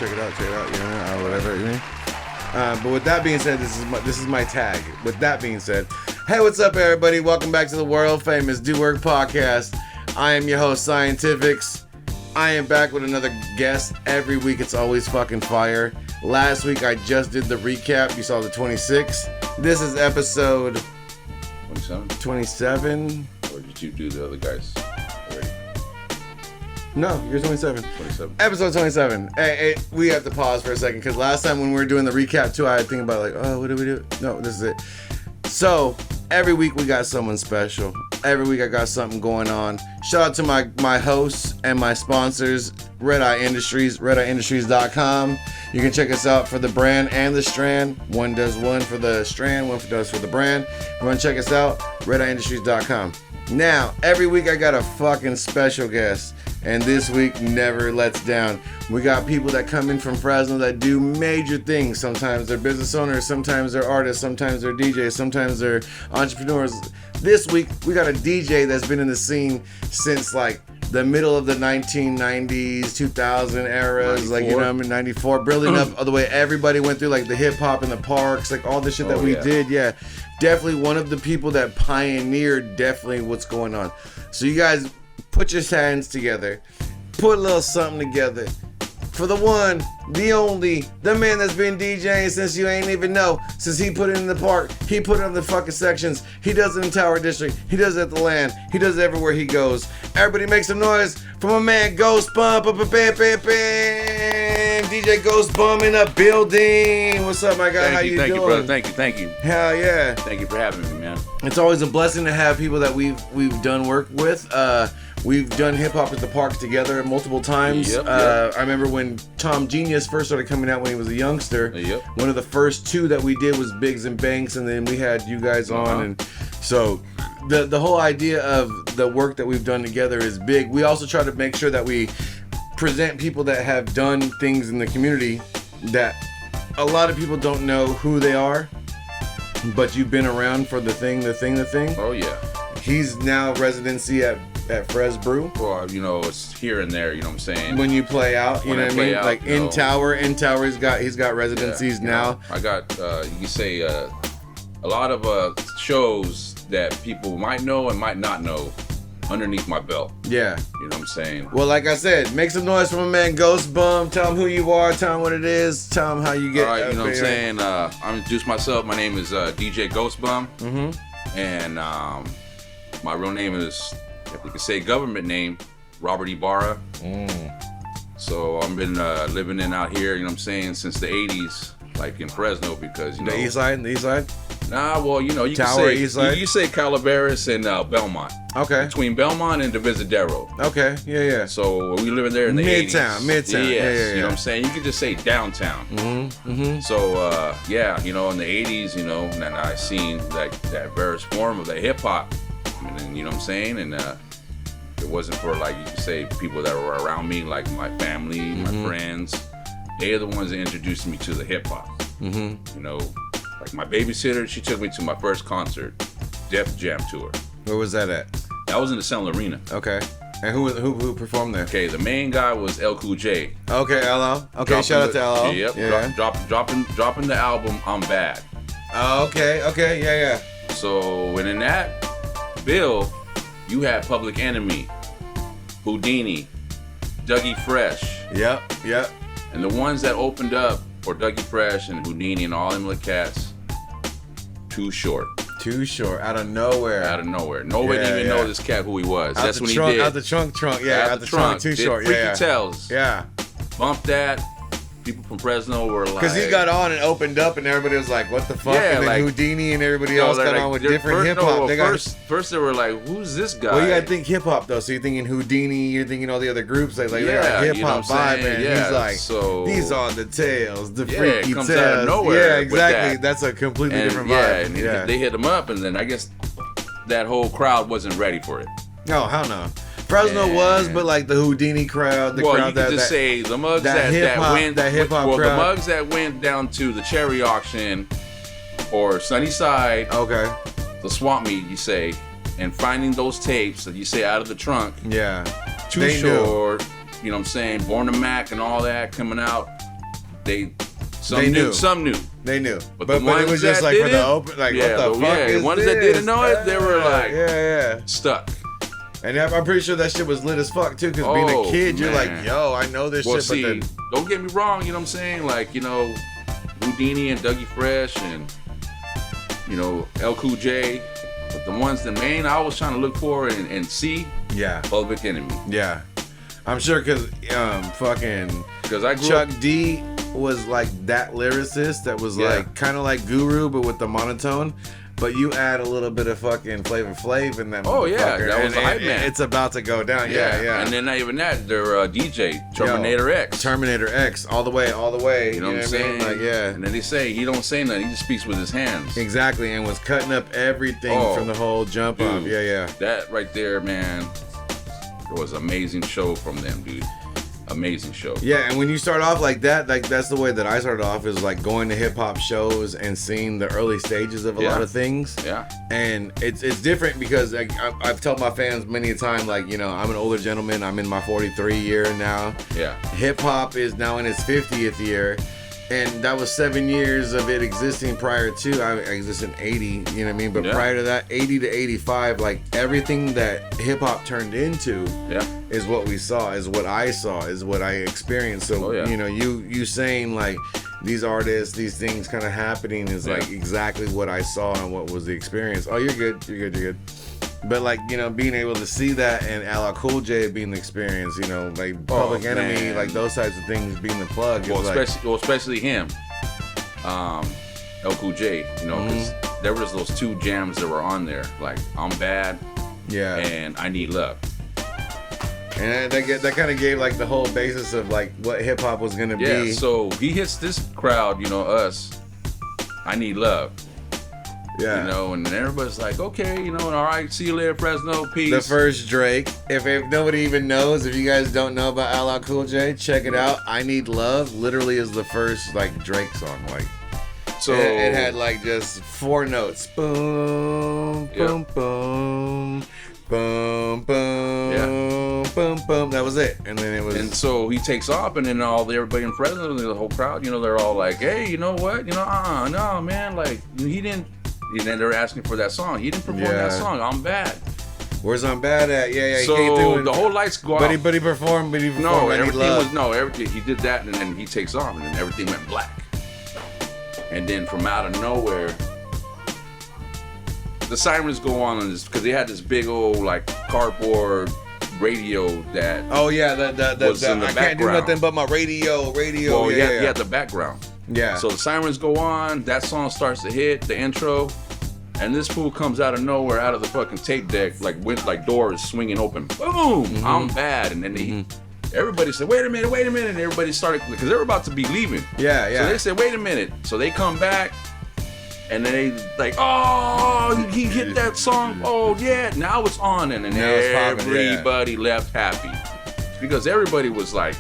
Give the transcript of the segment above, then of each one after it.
check it out, you know, whatever, you know. But with that being said, this is my tag. With that being said, hey, what's up, everybody? Welcome back to the world famous Do Work podcast. I am your host, Scientifixxx. I am back with another guest. Every week, it's always fucking fire. Last week, I just did the recap. You saw the 26. This is episode 27. Or did you do the other guys already? No, you're 27. Episode 27. Hey, we have to pause for a second because last time when we were doing the recap too, I had to think about like, oh, what did we do? No, this is it. So every week we got someone special. Every week I got something going on. Shout out to my hosts and my sponsors, Red Eye Industries, redeyeindustries.com. You can check us out for the brand and the strand. One does one for the strand, one does for the brand. You want to check us out? redeyeindustries.com. Now, every week I got a fucking special guest. And this week never lets down. We got people that come in from Fresno that do major things. Sometimes they're business owners, sometimes they're artists, sometimes they're DJs, sometimes they're entrepreneurs. This week, we got a DJ that's been in the scene since like the middle of the 1990s, 2000 eras, 94. Like, you know, I mean, 94, brilliant up all the way. Everybody went through like the hip hop in the parks, like all the shit that we did. Yeah, definitely one of the people that pioneered definitely what's going on. So you guys, put your hands together. Put a little something together. For the one, the only, the man that's been DJing since you ain't even know. Since he put it in the park, he put it on the fucking sections. He does it in Tower District. He does it at the land. He does it everywhere he goes. Everybody make some noise for my man Ghost Bumm. DJ Ghost Bumm in the building. What's up, my guy? How you doing? Thank you, brother. Thank you. Hell yeah. Thank you for having me, man. It's always a blessing to have people that we've done work with. We've done hip hop at the park together multiple times. Yep. I remember when Tom Genius first started coming out when he was a youngster. Yep. One of the first two that we did was Biggs and Banks, and then we had you guys on, and so the whole idea of the work that we've done together is big. We also try to make sure that we present people that have done things in the community that a lot of people don't know who they are, but you've been around for the thing. Oh yeah. He's now residency at Fres Brew. Well, you know, it's here and there, you know what I'm saying? When you play out, you know what I mean? Like in Tower, he's got residencies now. I got, you can say, a lot of shows that people might know and might not know underneath my belt. Yeah. You know what I'm saying? Well, like I said, make some noise for my man Ghost Bumm. Tell him who you are, tell him what it is, tell him how you get. All right, you know what I'm saying? I'll introduce myself. My name is DJ Ghost Bumm. Mm-hmm. And my real name is, if we could say government name, Robert Ibarra. So I've been living out here, you know what I'm saying, since the 80s, like in Fresno, because, you know. The east side? Nah, well, you know, you Tower, can say, east side? You say Calaveras and Belmont. Okay. Between Belmont and Divisadero. Okay, yeah. So we living there in the Midtown. 80s. Yeah. You know what I'm saying? You could just say downtown. Mm-hmm. So, you know, in the 80s, you know, and I seen that various form of the hip hop. And then, you know what I'm saying? And it wasn't for, like, you could say, people that were around me, like my family, my friends. They are the ones that introduced me to the hip hop. You know, like my babysitter, she took me to my first concert, Def Jam tour. Where was that at? That was in the Center Arena. Okay. And who performed there? Okay, the main guy was L Cool J. Okay, LL. Okay, shout out to LL. Yep. Yeah. Dropping the album I'm Bad. Oh, okay, yeah. So, and in that bill, you had Public Enemy, Houdini, Dougie Fresh. Yep. And the ones that opened up for Dougie Fresh and Houdini and all them little cats, Too Short. Out of nowhere. Nobody didn't even know this cat who he was. That's when he did. Out the trunk. Yeah, out the trunk. Too Short. Freaky Tells. Yeah. Bumped that. People from Fresno were like... Because he got on and opened up and everybody was like, what the fuck? Yeah, and then like, Houdini and everybody else got on with different hip-hop. First they were like, who's this guy? Well, you gotta think hip-hop though. So you're thinking Houdini, you're thinking all the other groups. Like they got hip-hop vibe, man. Yeah, he's like, so, these are the tales, the freaky it comes tales. out of nowhere. Yeah, exactly. That's a completely different vibe. And they hit him up, and then I guess that whole crowd wasn't ready for it. No, hell no. Fresno was, but like the Houdini crowd, the crowd you could just say the mugs that went the mugs that went down to the cherry auction or Sunnyside, okay, the swamp meet, you say, and finding those tapes that you say out of the trunk, yeah, Too Short, you know what I'm saying, Born to Mac and all that coming out, Some knew. They knew. But it was just like for the open, like, what the fuck is the ones this? that didn't know it, they were like, yeah. stuck. And I'm pretty sure that shit was lit as fuck too, because being a kid, you're like, yo, I know this shit. See, but then, don't get me wrong, you know what I'm saying? Like, you know, Houdini and Dougie Fresh and, you know, El Cool J. But the ones, the main I was trying to look for and see, Public Enemy. Yeah. I'm sure because fucking I grew Chuck up, D was like that lyricist that was like kind of like Guru, but with the monotone. But you add a little bit of fucking Flavor Flav in that. Oh yeah, that was the hype man. It's about to go down. Yeah. And then not even that, their DJ Terminator X. Terminator X, all the way. You know what I'm saying? Like, yeah. And then they say he don't say nothing. He just speaks with his hands. Exactly, and was cutting up everything from the whole jump up. Yeah. That right there, man. It was an amazing show from them, dude. Amazing show. Yeah, and when you start off like that, like that's the way that I started off, is like going to hip hop shows and seeing the early stages of a lot of things. Yeah. And it's different because like, I've told my fans many a time, like, you know, I'm an older gentleman. I'm in my 43 year now. Yeah. Hip hop is now in its 50th year. And that was 7 years of it existing prior to, I existed in 80, you know what I mean? But prior to that, 80 to 85, like everything that hip hop turned into is what we saw, is what I saw, is what I experienced. So, you know, you saying like these artists, these things kind of happening is like exactly what I saw and what was the experience. Oh, you're good. But like, you know, being able to see that and LL Cool J being the experience, you know, like Public Enemy, like those types of things being the plug. Well, especially him, LL Cool J, you know, because there was those two jams that were on there, like I'm Bad, and I Need Love. And that kind of gave like the whole basis of like what hip hop was gonna be. Yeah, so he hits this crowd, you know, us, I Need Love. Yeah. You know, and then everybody's like, okay, you know, all right, see you later, Fresno, peace. The first Drake. If nobody even knows, if you guys don't know about LL Cool J, check it out. I Need Love literally is the first like Drake song. Like, so it had like just 4 notes. Boom, boom, boom, boom, boom, boom, boom. That was it. And then it was. And so he takes off, and then everybody in Fresno, the whole crowd, you know, they're all like, hey, you know what? You know, no, man, like he didn't. And then they're asking for that song. He didn't perform that song. I'm Bad. Where's I'm Bad at? Yeah. So he came through the whole lights go out. But he performed. Everything. He did that, and then he takes off, and then everything went black. And then from out of nowhere, the sirens go on this because they had this big old like cardboard radio that. Oh yeah, that was in the I background. Can't do nothing but my radio. Well, he had the background. Yeah. So the sirens go on, that song starts to hit, the intro, and this fool comes out of nowhere, out of the fucking tape deck, like doors swinging open. Boom! I'm Bad. And then everybody said, wait a minute. And everybody started, because they were about to be leaving. Yeah. So they said, wait a minute. So they come back, and then they like, oh, he hit that song. Oh, yeah, now it's on. And then everybody left happy. Because everybody was like,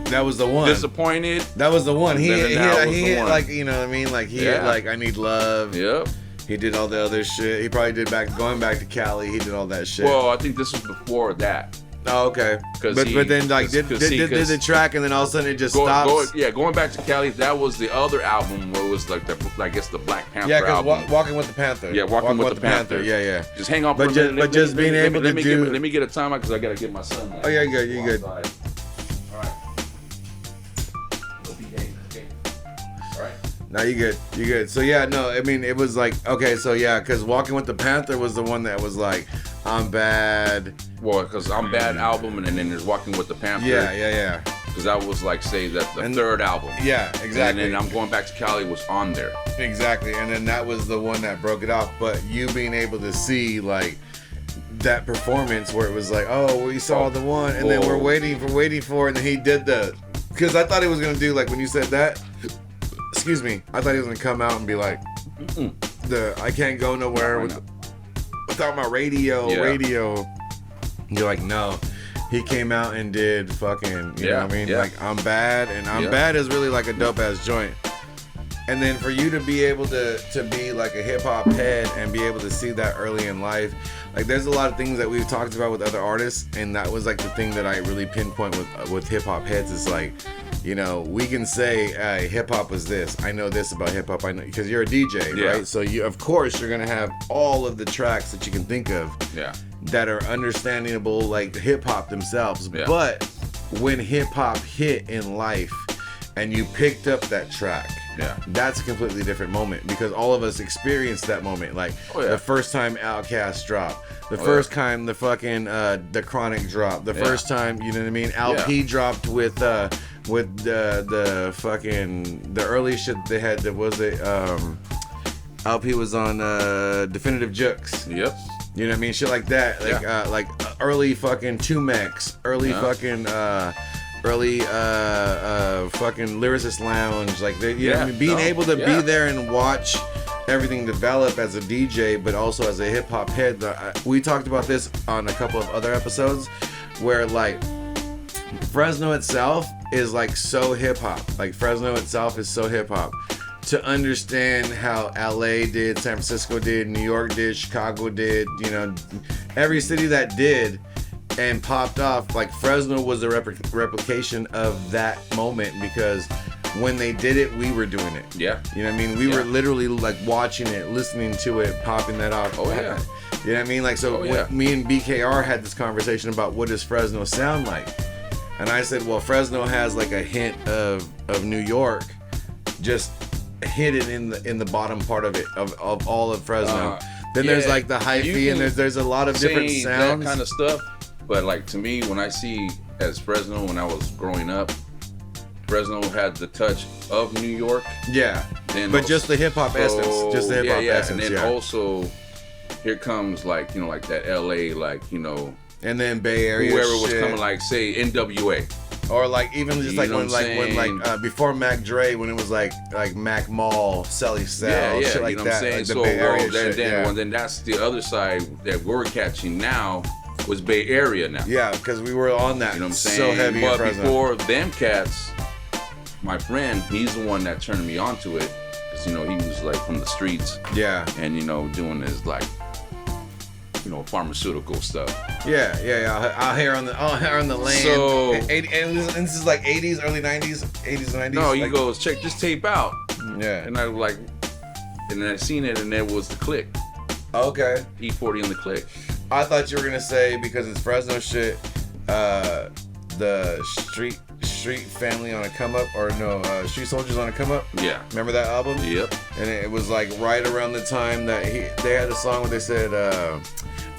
that was the one. Disappointed. That was the one. He hit one. Like, you know what I mean? Like he hit like I Need Love. Yep. He did all the other shit. He probably did going back to Cali. He did all that shit. Well, I think this was before that. Oh, okay. But then like did the track and then all of a sudden it just stops. Going back to Cali, that was the other album where it was like I guess the Black Panther album. Yeah, because Walking with the Panther. Yeah, Walking with the Panther. Yeah. Just hang on for a minute. But just being able to do. Let me get a timeout because I gotta get my son. Oh yeah, you good. No, you good. So yeah, no, I mean it was like okay, so yeah, because Walking with the Panther was the one that was like I'm Bad. Well, because I'm Bad album, and then there's Walking with the Panther. Yeah. Because that was like say the third album. Yeah, exactly. And then I'm Going Back to Cali was on there. Exactly, and then that was the one that broke it off. But you being able to see like that performance where it was like, oh, we saw the one, and then we're waiting for it, and then he did because I thought he was gonna do like when you said that. Excuse me. I thought he was gonna come out and be like, I can't go nowhere without my radio. You're like, no. He came out and did fucking, you know what I mean? Like, I'm Bad, and I'm Bad is really like a dope ass joint. And then for you to be able to be like a hip hop head and be able to see that early in life, like there's a lot of things that we've talked about with other artists, and that was like the thing that I really pinpoint with hip hop heads is like, you know, we can say hip hop was this. I know this about hip hop. I know because you're a DJ, right? So you, of course, you're gonna have all of the tracks that you can think of that are understandable, like hip hop themselves. But when hip hop hit in life, and you picked up that track, that's a completely different moment because all of us experienced that moment. Like the first time Outkast dropped, the first time the fucking the Chronic dropped, the first time, you know what I mean, LP dropped with the fucking the early shit they had. That was it. LP was on Definitive Jux. Yep. You know what I mean, shit like that. Like early fucking 2Max, early fucking. Early fucking Lyricist Lounge, like you know, being able to be there and watch everything develop as a DJ, but also as a hip hop head. We talked about this on a couple of other episodes, where like Fresno itself is like so hip hop. Like Fresno itself is so hip hop. To understand how LA did, San Francisco did, New York did, Chicago did, you know, every city that did and popped off, like Fresno was a replication of that moment because when they did it, we were doing it. Yeah. You know what I mean? We were literally like watching it, listening to it, popping that off. You know what I mean? Like, so when me and BKR had this conversation about what does Fresno sound like? And I said, well, Fresno has like a hint of New York, just hidden in the bottom part of it, of all of Fresno. Then there's like the hyphy and there's a lot of different sounds. That kind of stuff. But like to me, when I see as Fresno, when I was growing up, Fresno had the touch of New York. Yeah. Then but just the hip hop essence. Just the hip hop essence. And then also, here comes like, you know, like that LA, like, you know. And then Bay Area. Whoever was coming, like say NWA. Or like even just like when before Mac Dre, when it was like Mac Mall, Selly Cell, shit like you know that. What I'm saying? Like the so Bay Area then that's the other side that we're catching now. Was Bay Area now. Yeah, because we were on that. You know what I'm saying? So heavy. But before them cats, my friend, he's the one that turned me onto it. Because, you know, he was like from the streets. Yeah. And, you know, doing his like, you know, pharmaceutical stuff. Yeah. Out here on the land. So, and this is like 80s, early 90s, 80s and 90s. No, he goes, check this tape out. Yeah. And I like, and then I seen it and there was the Click. Okay. E40 and the Click. I thought you were gonna say because it's Fresno shit, the street family on a come up, or no, Street Soldiers on a come up. Yeah. Remember that album? Yep. And it was like right around the time that they had a song where they said,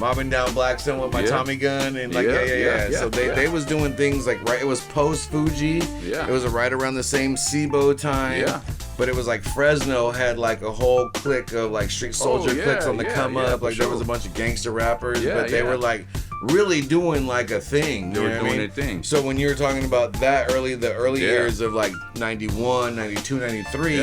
"Mobbing down Blackstone with my Tommy gun," and like So they was doing things like right. It was post Fuji. Yeah. It was right around the same SIBO time. Yeah. But it was like Fresno had like a whole clique of like Street Soldier cliques on the come up. Like there was a bunch of gangster rappers, but they were like really doing like a thing. They were doing their thing. So when you were talking about that the early years of like 91, 92, 93, you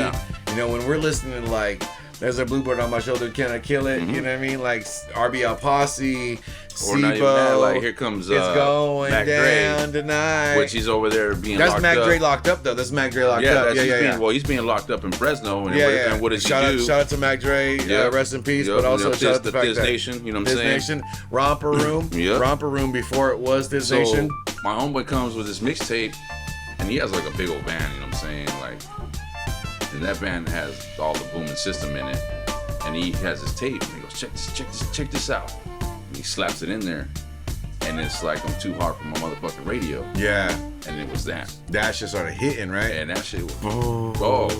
know, when we're listening to like There's a Bluebird on My Shoulder, Can I Kill It? Mm-hmm. You know what I mean? Like RBL Posse, SIBO. Like here comes it's going Mac down Dre, tonight. which he's over there being that's locked Mac up. Dre locked up though. That's Mac Dre locked up. Well, he's being locked up in Fresno. And and what does he do? Shout out to Mac Dre. Rest in peace. But also shout out to the fact that Nation. You know what I'm saying? Nation, Romper Room. Romper Room before it was This Nation. My homeboy comes with this mixtape, and he has like a big old band. You know what I'm saying? Like, and that band has all the booming system in it. And he has his tape, and he goes, check this out. And he slaps it in there, and it's like, I'm too hard for my motherfucking radio. Yeah. And it was that. That shit started hitting, right? And that shit was,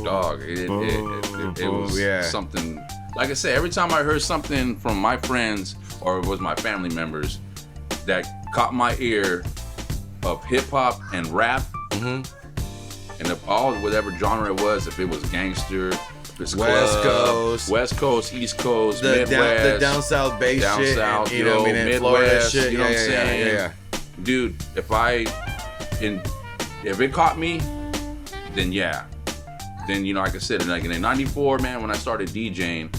dog. It was something, like I said, every time I heard something from my friends, or it was my family members, that caught my ear of hip-hop and rap, and of all, whatever genre it was, if it was gangster, West Coast, East Coast, Midwest, the down south bass shit, south, you know, Midwest, Florida shit, you know what I'm saying? Yeah. Dude, if it caught me, then then like I said, like in '94, man, when I started DJing,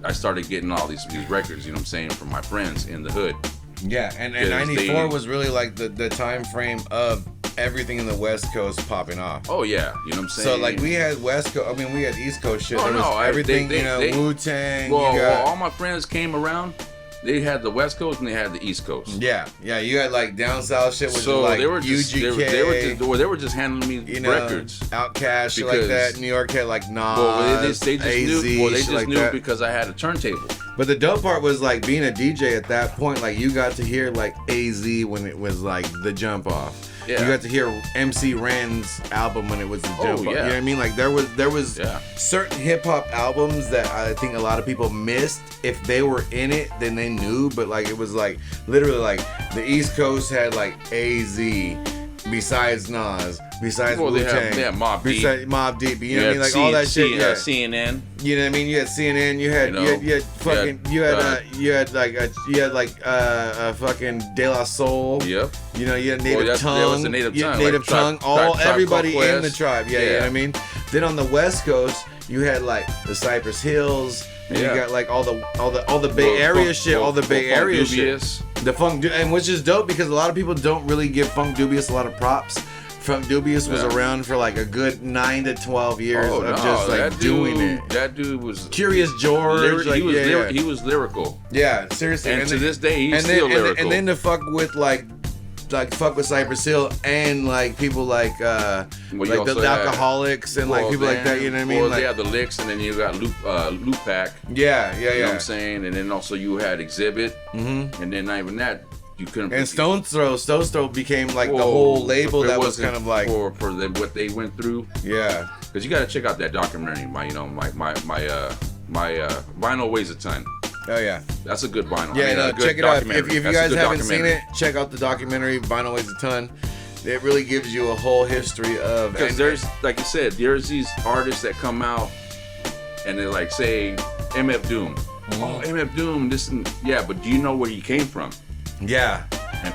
I started getting all these records, you know what I'm saying, from my friends in the hood. Yeah, and '94 was really like the time frame of everything in the West Coast popping off. Oh yeah, you know what I'm saying? So like we had West Coast, we had East Coast shit. There was everything, Wu-Tang. Well, all my friends came around, they had the West Coast and they had the East Coast. Yeah, you had like down south shit with So like they were just UGK. they were just handing me records. Outkast, shit like that. New York had like Nas, well, they just AZ, knew. Well, they just like knew that. because I had a turntable. But the dope part was like being a DJ at that point. Like you got to hear like AZ when it was like the jump off. Yeah. You got to hear MC Ren's album when it was the jump off. You know what I mean? Like there was certain hip hop albums that I think a lot of people missed. If they were in it, then they knew. But like it was like literally like the East Coast had like AZ, besides Nas, besides Wu-Tang, they had Mobb Deep. Mobb Deep. You know what I mean? Like all that shit. Yeah. CNN. You know what I mean? You had CNN. You had fucking De La Soul. Yep. You know, you had Native Tongue. That was the Native Tongue. Native Tongue. Everybody Quest. in the tribe. Yeah, you know what I mean? Then on the West Coast, you had like the Cypress Hills. And you got like all the Bay Area shit. All the Bay Area shit. The Funk, and which is dope because a lot of people don't really give Funk Dubious a lot of props. Funk Dubious was around for like a good 9 to 12 years of just like doing it. That dude was Curious George. He was lyrical. Yeah, seriously. And to this day, he's still lyrical. And then to fuck with fuck with Cypress Hill and like people like the Alcoholics and like people like that. You know what I mean? Well, like, they had the Licks, and then you got Lupac. Yeah. You know what I'm saying? And then also you had Exhibit. Mm-hmm. And then not even that. You couldn't. And Stone's Throw became like the whole label that was kind of like for what they went through. Yeah, because you got to check out that documentary. My Vinyl Weighs a Ton. Oh yeah, that's a good vinyl. Yeah, check it out. If you guys haven't seen it, check out the documentary. Vinyl Weighs a Ton. It really gives you a whole history of. Because there's, like you said, there's these artists that come out and they're like, say, MF Doom. Mm-hmm. Oh, MF Doom. But do you know where he came from? Yeah,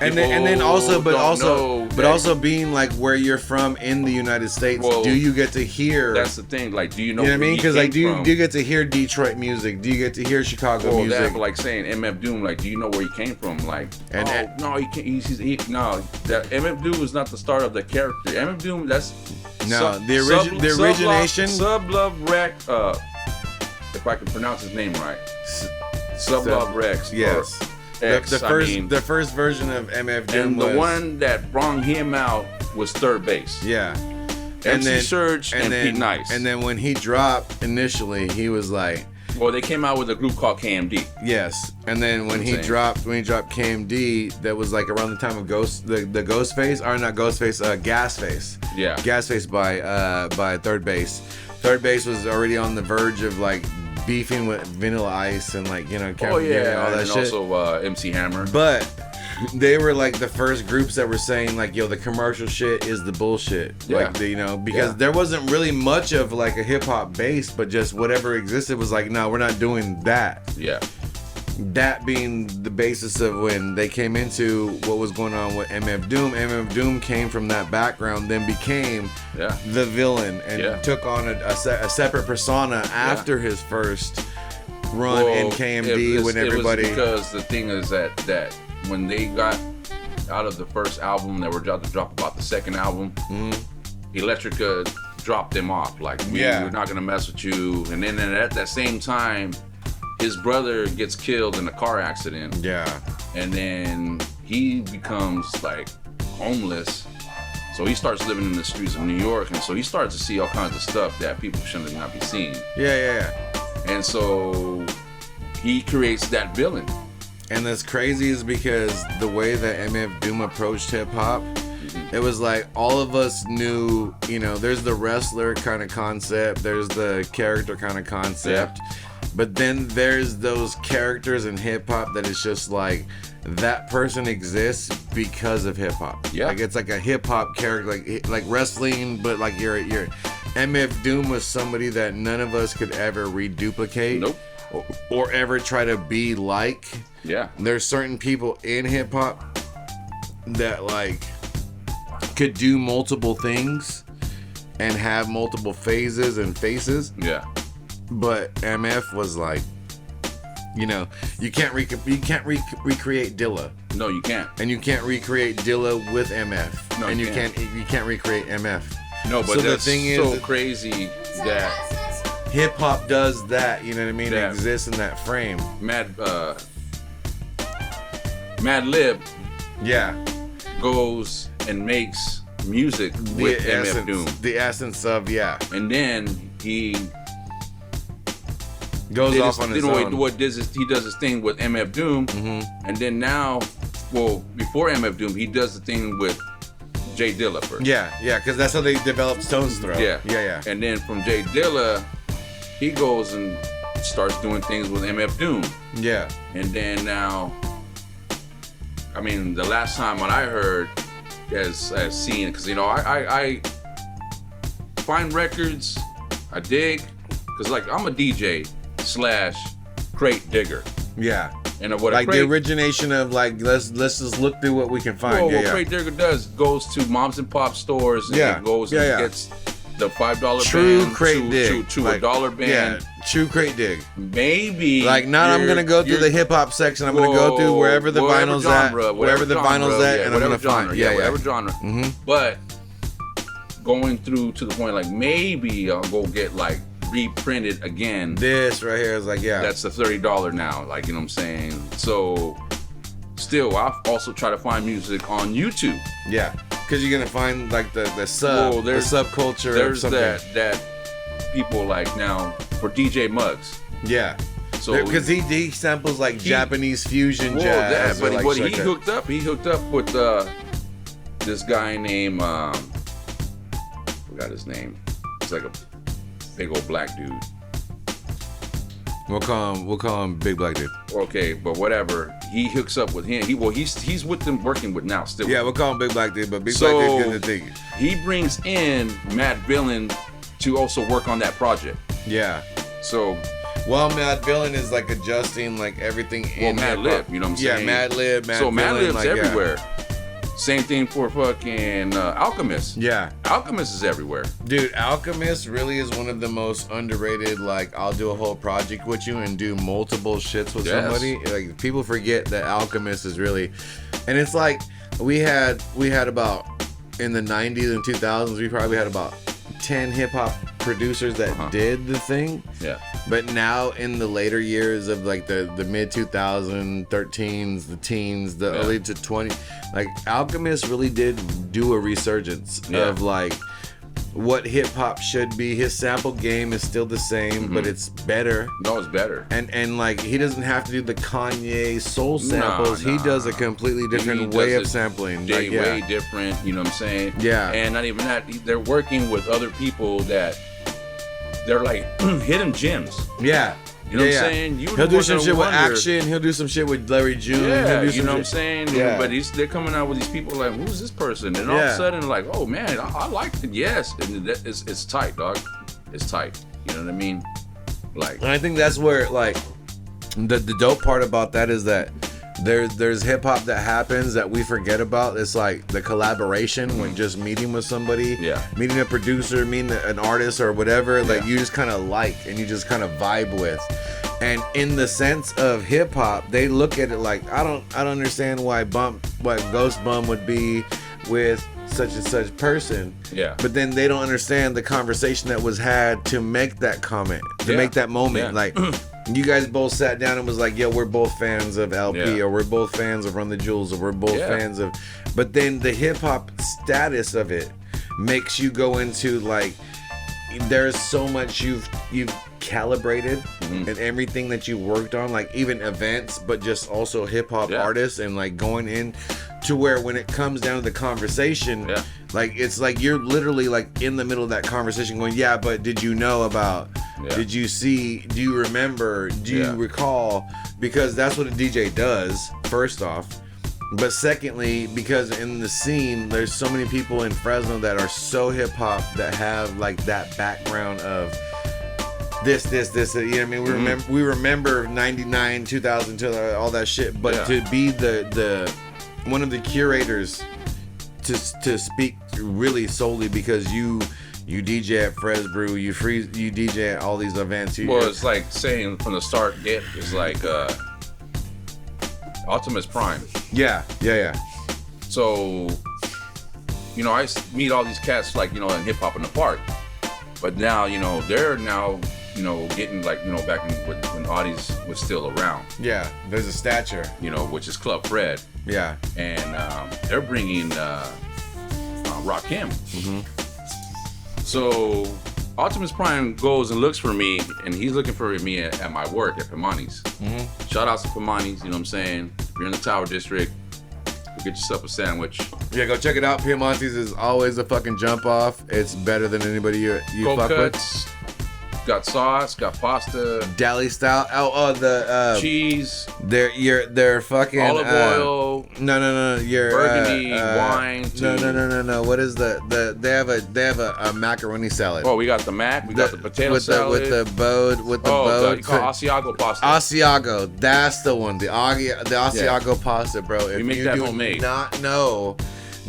and then also being like where you're from in the United States, do you get to hear? That's the thing. Like, do you know? You know what I mean? Because like, do you get to hear Detroit music? Do you get to hear Chicago music? That, like saying MF Doom, like, do you know where he came from? Like, no, he can't. No, that MF Doom was not the start of the character. MF Doom, that's the origination. Sub Love Rex. If I can pronounce his name right, Sub Love Rex. Yes. The first version of MF Doom and the one that brought him out was Third Base. Yeah. MC Surge and Pete Nice. And then when he dropped initially, he was like, well, they came out with a group called KMD. Yes. And then when he dropped KMD, that was like around the time of the Ghostface, or not Ghostface, Gasface. Yeah. Gasface by Third Base. Third Base was already on the verge of like beefing with Vanilla Ice and like, you know, all that shit. And also MC Hammer. But they were like the first groups that were saying like, yo, the commercial shit is the bullshit. Yeah. Like, you know, because there wasn't really much of like a hip hop base, but just whatever existed was like, no, we're not doing that. Yeah. That being the basis of when they came into what was going on with MF Doom. MF Doom came from that background, then became the villain and took on a separate persona after his first run in KMD when everybody. It was because the thing is that when they got out of the first album, they were about to drop about the second album. Electrica dropped them off. Like, we're not gonna mess with you. And then at that same time, his brother gets killed in a car accident. Yeah. And then he becomes like homeless. So he starts living in the streets of New York, and so he starts to see all kinds of stuff that people shouldn't not be seeing. Yeah. And so he creates that villain. And that's crazy is because the way that MF Doom approached hip hop, it was like all of us knew, you know, there's the wrestler kind of concept, there's the character kind of concept. Yeah. But then there's those characters in hip hop that is just like that person exists because of hip hop. Yeah. Like it's like a hip hop character, like wrestling, but like you're MF Doom was somebody that none of us could ever reduplicate. Nope. Or ever try to be like. Yeah. There's certain people in hip hop that like could do multiple things and have multiple phases and faces. Yeah. But MF was like, you know, you can't recreate Dilla. No, you can't. And you can't recreate Dilla with MF. No, and you can't recreate MF. No, but so that's the thing so is, crazy that hip hop does that. You know what I mean? It exists in that frame. Madlib Yeah. goes and makes music with MF Doom. The essence of, yeah. And then he goes off on his own. He does his thing with MF Doom. And then now, well, before MF Doom, he does the thing with Jay Dilla first. Yeah, because that's how they developed Stone's Throw. Yeah. And then from Jay Dilla, he goes and starts doing things with MF Doom. Yeah. And then now, I mean, the last time what I heard as seen, because, you know, I find records, I dig, because, like, I'm a DJ / crate digger. Yeah. And what like the origination of, like, let's just look through what we can find. Well, what crate digger does goes to moms and pop stores and it goes and gets the $5 true band crate dig. to like, a $1 band. Yeah, true crate dig. Maybe like not I'm gonna go through the hip hop section. I'm gonna go through wherever the vinyl's at, wherever the vinyl's at, and I'm gonna find whatever genre. But going through to the point like maybe I'll go get like reprinted again. This right here is like that's the $30 now. Like, you know what I'm saying? So still, I also try to find music on YouTube. Yeah. Because you're gonna find like the subculture. There's of something. that people like now for DJ Muggs. Yeah. So because he samples like Japanese fusion jazz. But what he hooked up with this guy named forgot his name. He's like a big old black dude. We'll call him Big Black Dude. Okay, but whatever. He hooks up with him. He's with them working with now still. Yeah, we'll call him Big Black Dude, but Big Black Dude getting the thing. He brings in Matt Villain to also work on that project. Yeah. So Matt Villain is like adjusting like everything in Madlib, you know what I'm saying? Yeah, Madlib, so Madlib's like, everywhere. Same thing for fucking Alchemist. Yeah. Alchemist is everywhere. Dude, Alchemist really is one of the most underrated, like, I'll do a whole project with you and do multiple shits with somebody. Like, people forget that Alchemist is really... And it's like, we had about, in the 90s and 2000s, we probably had about 10 hip-hop producers that did the thing. Yeah. But now in the later years of like the mid 2013s, the teens, the early to 20, like Alchemist really did do a resurgence of like what hip hop should be. His sample game is still the same, but it's better. No, it's better. And like he doesn't have to do the Kanye soul samples. He does a completely different way of sampling. Way different, you know what I'm saying? Yeah. And not even that, they're working with other people that they're like hidden gems. Yeah. You know what I'm saying? He'll do some shit with Action. He'll do some shit with Larry June. Yeah, you know what I'm saying? Yeah. But they're coming out with these people like, who's this person? And all of a sudden, like, oh man, I like it. Yes, and it's tight, dog. It's tight. You know what I mean? Like, and I think that's where like the dope part about that is that there's hip hop that happens that we forget about. It's like the collaboration when just meeting with somebody, meeting a producer, meeting an artist or whatever, like you just kind of like and you just kind of vibe with. And in the sense of hip hop, they look at it like I don't understand why Ghost Bumm would be with such and such person. Yeah. But then they don't understand the conversation that was had to make that comment, to make that moment. Like you guys both sat down and was like, yo, we're both fans of LP or we're both fans of Run the Jewels or we're both fans of... But then the hip-hop status of it makes you go into, like, there's so much you've calibrated and everything that you worked on, like even events, but just also hip-hop artists and, like, going in to where when it comes down to the conversation, like, it's like you're literally, like, in the middle of that conversation going, but did you know about... Did you see? Do you remember? Do you recall? Because that's what a DJ does, first off. But secondly, because in the scene, there's so many people in Fresno that are so hip hop that have like that background of this. You know what I mean? We remember 99, 2000, all that shit. But to be the one of the curators to speak really solely because you DJ at Fresbrew, you DJ at all these events. It's like saying from the start, it's like Optimus Prime. Yeah. So, you know, I meet all these cats like, you know, in hip hop in the park. But now, you know, they're now you know, getting like, you know, back when Audie's was still around. Yeah, there's a stature. You know, which is Club Fred. Yeah. And they're bringing Rakim. Mm-hmm. So Optimus Prime goes and looks for me, and he's looking for me at my work at Pimani's. Mm-hmm. Shout out to Pimani's, you know what I'm saying? If you're in the Tower District, go get yourself a sandwich. Yeah, go check it out. Piemonte's is always a fucking jump off. It's better than anybody you fuck cuts, with. Got sauce, got pasta, deli style. The cheese. They're fucking olive oil. No. Your burgundy wine. No. What is they have a macaroni salad. Oh, we got the mac. We got the potato salad with the bode. you call Asiago pasta. Asiago, that's the one. The Asiago pasta, bro. If we make that homemade. Do not know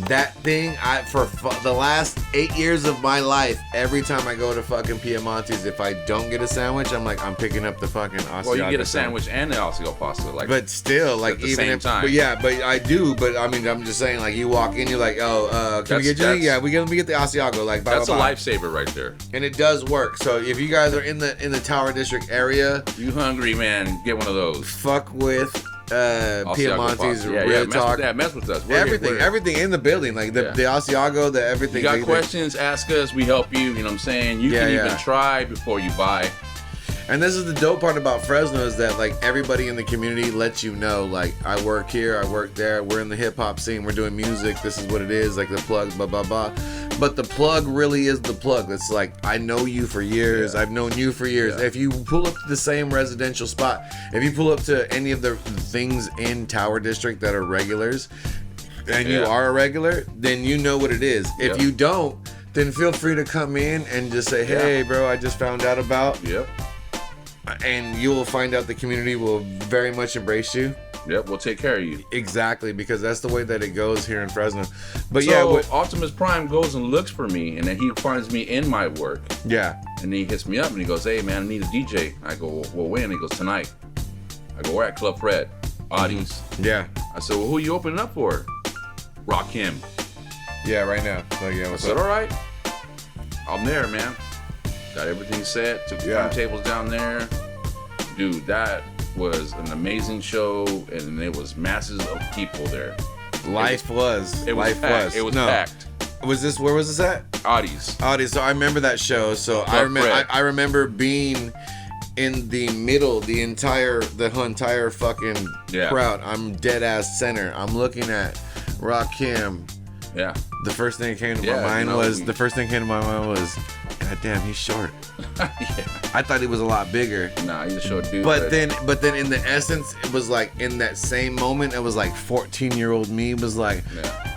that thing, for the last 8 years of my life, every time I go to fucking Piemonte's, if I don't get a sandwich, I'm like, I'm picking up the fucking Asiago. Well, you get a sandwich and the Asiago pasta, like. But still, like, at the even same if, time. but yeah, but I do. But I mean, I'm just saying, like, you walk in, you're like, oh, can we get you? Yeah, we get the Asiago, like. That's a lifesaver right there. And it does work. So if you guys are in the Tower District area, you hungry, man? Get one of those. Fuck with. Piemonte's, real talk. Mess with us. Everything in the building, like the Asiago, the everything. You got questions? Ask us. We help you. You know what I'm saying? You can even try before you buy. And this is the dope part about Fresno is that like everybody in the community lets you know, like, I work here, I work there, we're in the hip hop scene, we're doing music, this is what it is, like the plug, blah blah blah. But the plug really is the plug. It's like, I know you for years, I've known you for years. If you pull up to the same residential spot, if you pull up to any of the things in Tower District that are regulars, and you are a regular, then you know what it is. If you don't, then feel free to come in and just say, hey bro, I just found out about. And you will find out the community will very much embrace you. We'll take care of you. Exactly, because that's the way that it goes here in Fresno. But so, Optimus Prime goes and looks for me, and then he finds me in my work. Yeah. And he hits me up, and he goes, hey, man, I need a DJ. I go, well, when? He goes, tonight. I go, we're at Club Fred, Audie's. Yeah. I said, well, who are you opening up for? Rakim. Yeah, right now. I said, all right. I'm there, man. Got everything set. Took the turntables down there. Dude, that was an amazing show, and there was masses of people there. Life was. It was packed. It was packed. Where was this at? Audie's. So I remember that show. So I remember being in the middle, the entire fucking crowd. I'm dead ass center. I'm looking at Rakim. Yeah. The first thing that came to my mind was, God damn, he's short. I thought he was a lot bigger. Nah, he's a short dude. But then in the essence, it was like in that same moment, it was like 14-year-old me was like,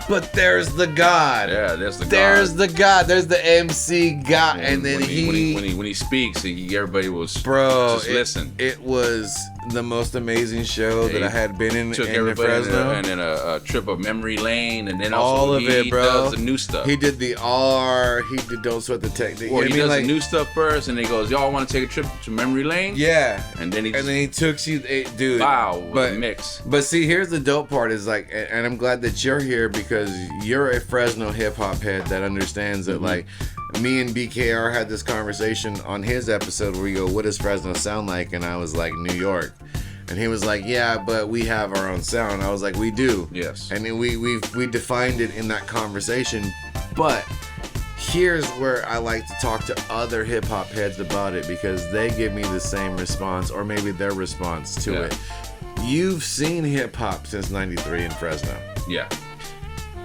but there's the God. Yeah, there's the God. There's the God. There's the MC God. And then when he speaks, everybody was just listen. It was the most amazing show that I had been in. Took in everybody Fresno. and then a trip of memory lane, and then all also of it, bro. Does the new stuff. He did the R. He did Don't Sweat the Technique. Well, he does the new stuff first, and he goes, "Y'all want to take a trip to memory lane?" Yeah. And then he took you, dude. Wow, with a mix. But see, here's the dope part is like, and I'm glad that you're here because you're a Fresno hip hop head that understands that like. Me and BKR had this conversation on his episode where we go, what does Fresno sound like? And I was like, New York. And he was like, yeah, but we have our own sound. I was like, we do. Yes. And then we defined it in that conversation. But here's where I like to talk to other hip hop heads about it because they give me the same response or maybe their response to it. You've seen hip hop since '93 in Fresno. Yeah.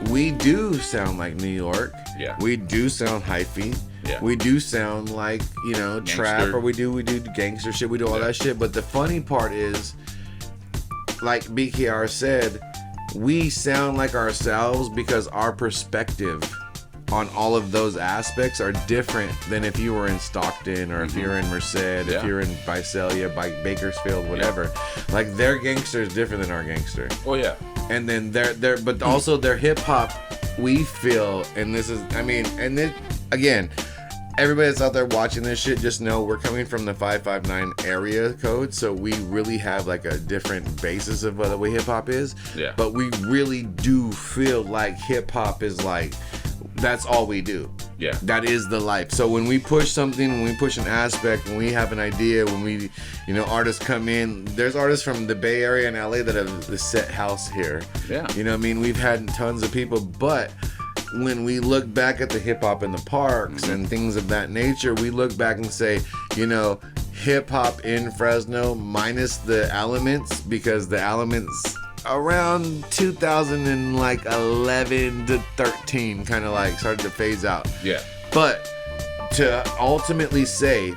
We do sound like New York. Yeah. We do sound hyphy. Yeah. We do sound like, trap, or we do gangster shit. We do all that shit. But the funny part is, like BKR said, we sound like ourselves because our perspective on all of those aspects are different than if you were in Stockton or if you're in Merced, if you're in Visalia, Bakersfield, whatever. Like their gangster is different than our gangster. Oh yeah. And then but also their hip hop, we feel, and this is, again, everybody that's out there watching this shit, just know we're coming from the 559 area code, so we really have like a different basis of the way hip hop is. Yeah. But we really do feel like hip hop is like that's all we do. Yeah. That is the life. So when we push something, when we push an aspect, when we have an idea, when we, you know, artists come in, there's artists from the Bay Area and LA that have set house here. Yeah. You know what I mean? We've had tons of people, but when we look back at the hip hop in the parks and things of that nature, we look back and say, you know, hip hop in Fresno minus the elements, because the elements around 2011 to 13 kind of like started to phase out. Yeah. But to ultimately say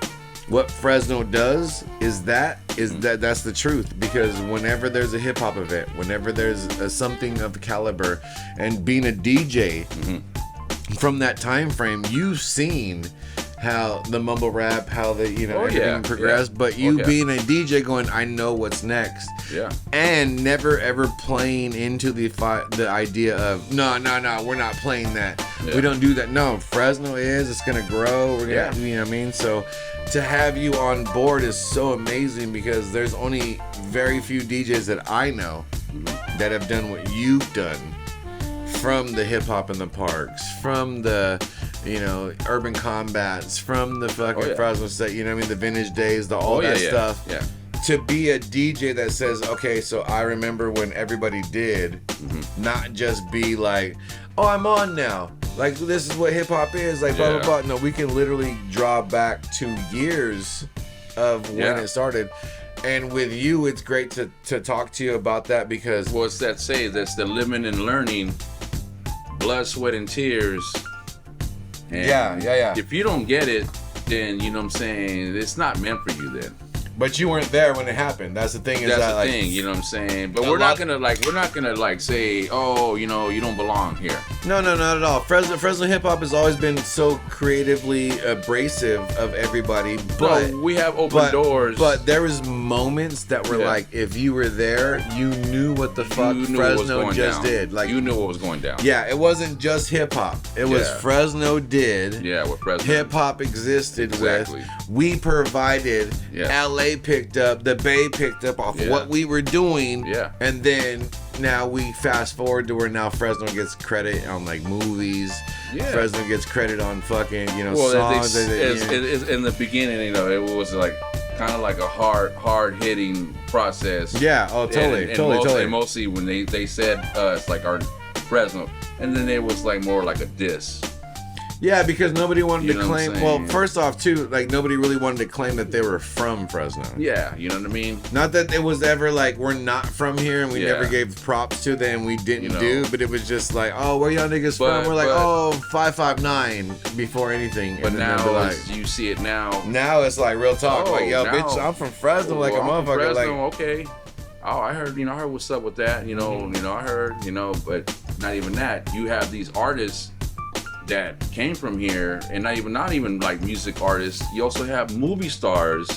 what Fresno does is that's the truth, because whenever there's a hip hop event, whenever there's something of caliber, and being a DJ from that time frame, you've seen how the mumble rap, how the, you know, everything progressed, but you being a DJ going, I know what's next. Yeah. And never ever playing into the idea of no, we're not playing that. Yeah. We don't do that. No, Fresno it's gonna grow. We're gonna, you know what I mean? So to have you on board is so amazing, because there's only very few DJs that I know that have done what you've done, from the hip hop in the parks, from the, you know, urban combats, from the fucking Fresno State, you know what I mean, the vintage days, all that stuff. Yeah. To be a DJ that says, okay, so I remember when everybody did, not just be like, oh, I'm on now. Like, this is what hip hop is, like, blah, blah, blah. No, we can literally draw back to years of when it started. And with you, it's great to talk to you about that, because... Well, it's that say, that's the living and learning, blood, sweat, and tears. And if you don't get it, then, you know what I'm saying, it's not meant for you then. But you weren't there when it happened. That's the thing. That's the thing, you know what I'm saying? But we're not gonna say, oh, you know, you don't belong here. No, not at all. Fresno hip hop has always been so creatively abrasive of everybody. But we have open doors. But there was moments that were like, if you were there, you knew what the fuck Fresno just did. Like, you knew what was going down. Yeah, it wasn't just hip hop. It was Fresno did. Yeah, what Fresno hip hop existed with. We provided. LA picked up, the Bay picked up off what we were doing, and then now we fast forward to where now Fresno gets credit on like movies. Fresno gets credit on fucking, you know, songs. In the beginning, you know, it was like kind of like a hard hitting process. Yeah, totally. And mostly when they said it's like our Fresno, and then it was like more like a diss. Yeah, because nobody wanted to claim. Well, first off, too, like nobody really wanted to claim that they were from Fresno. Yeah, you know what I mean. Not that it was ever like we're not from here, and we never gave props to them. We didn't do, but it was just like, oh, where y'all niggas from? We're like, oh, 559 before anything. But now you see it now. Now it's like real talk. Like, yo, bitch, I'm from Fresno, like a motherfucker. Fresno, like, okay. Oh, I heard what's up with that. You know, I heard, but not even that. You have these artists that came from here, and not even like music artists. You also have movie stars,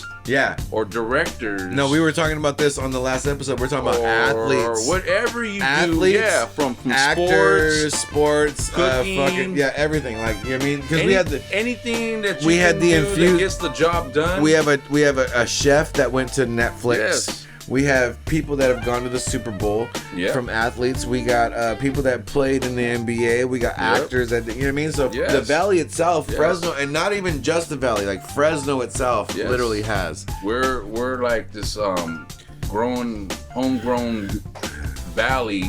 or directors. No, we were talking about this on the last episode. We're talking about athletes, or whatever you do. Yeah, from actors, sports, cooking, everything. Like, you know what I mean? Because we had anything that we had the that gets the job done. We have a chef that went to Netflix. Yes. We have people that have gone to the Super Bowl from athletes. We got people that played in the NBA. We got actors that, you know what I mean? So the Valley itself, Fresno, and not even just the Valley, like Fresno itself literally has. We're like this homegrown valley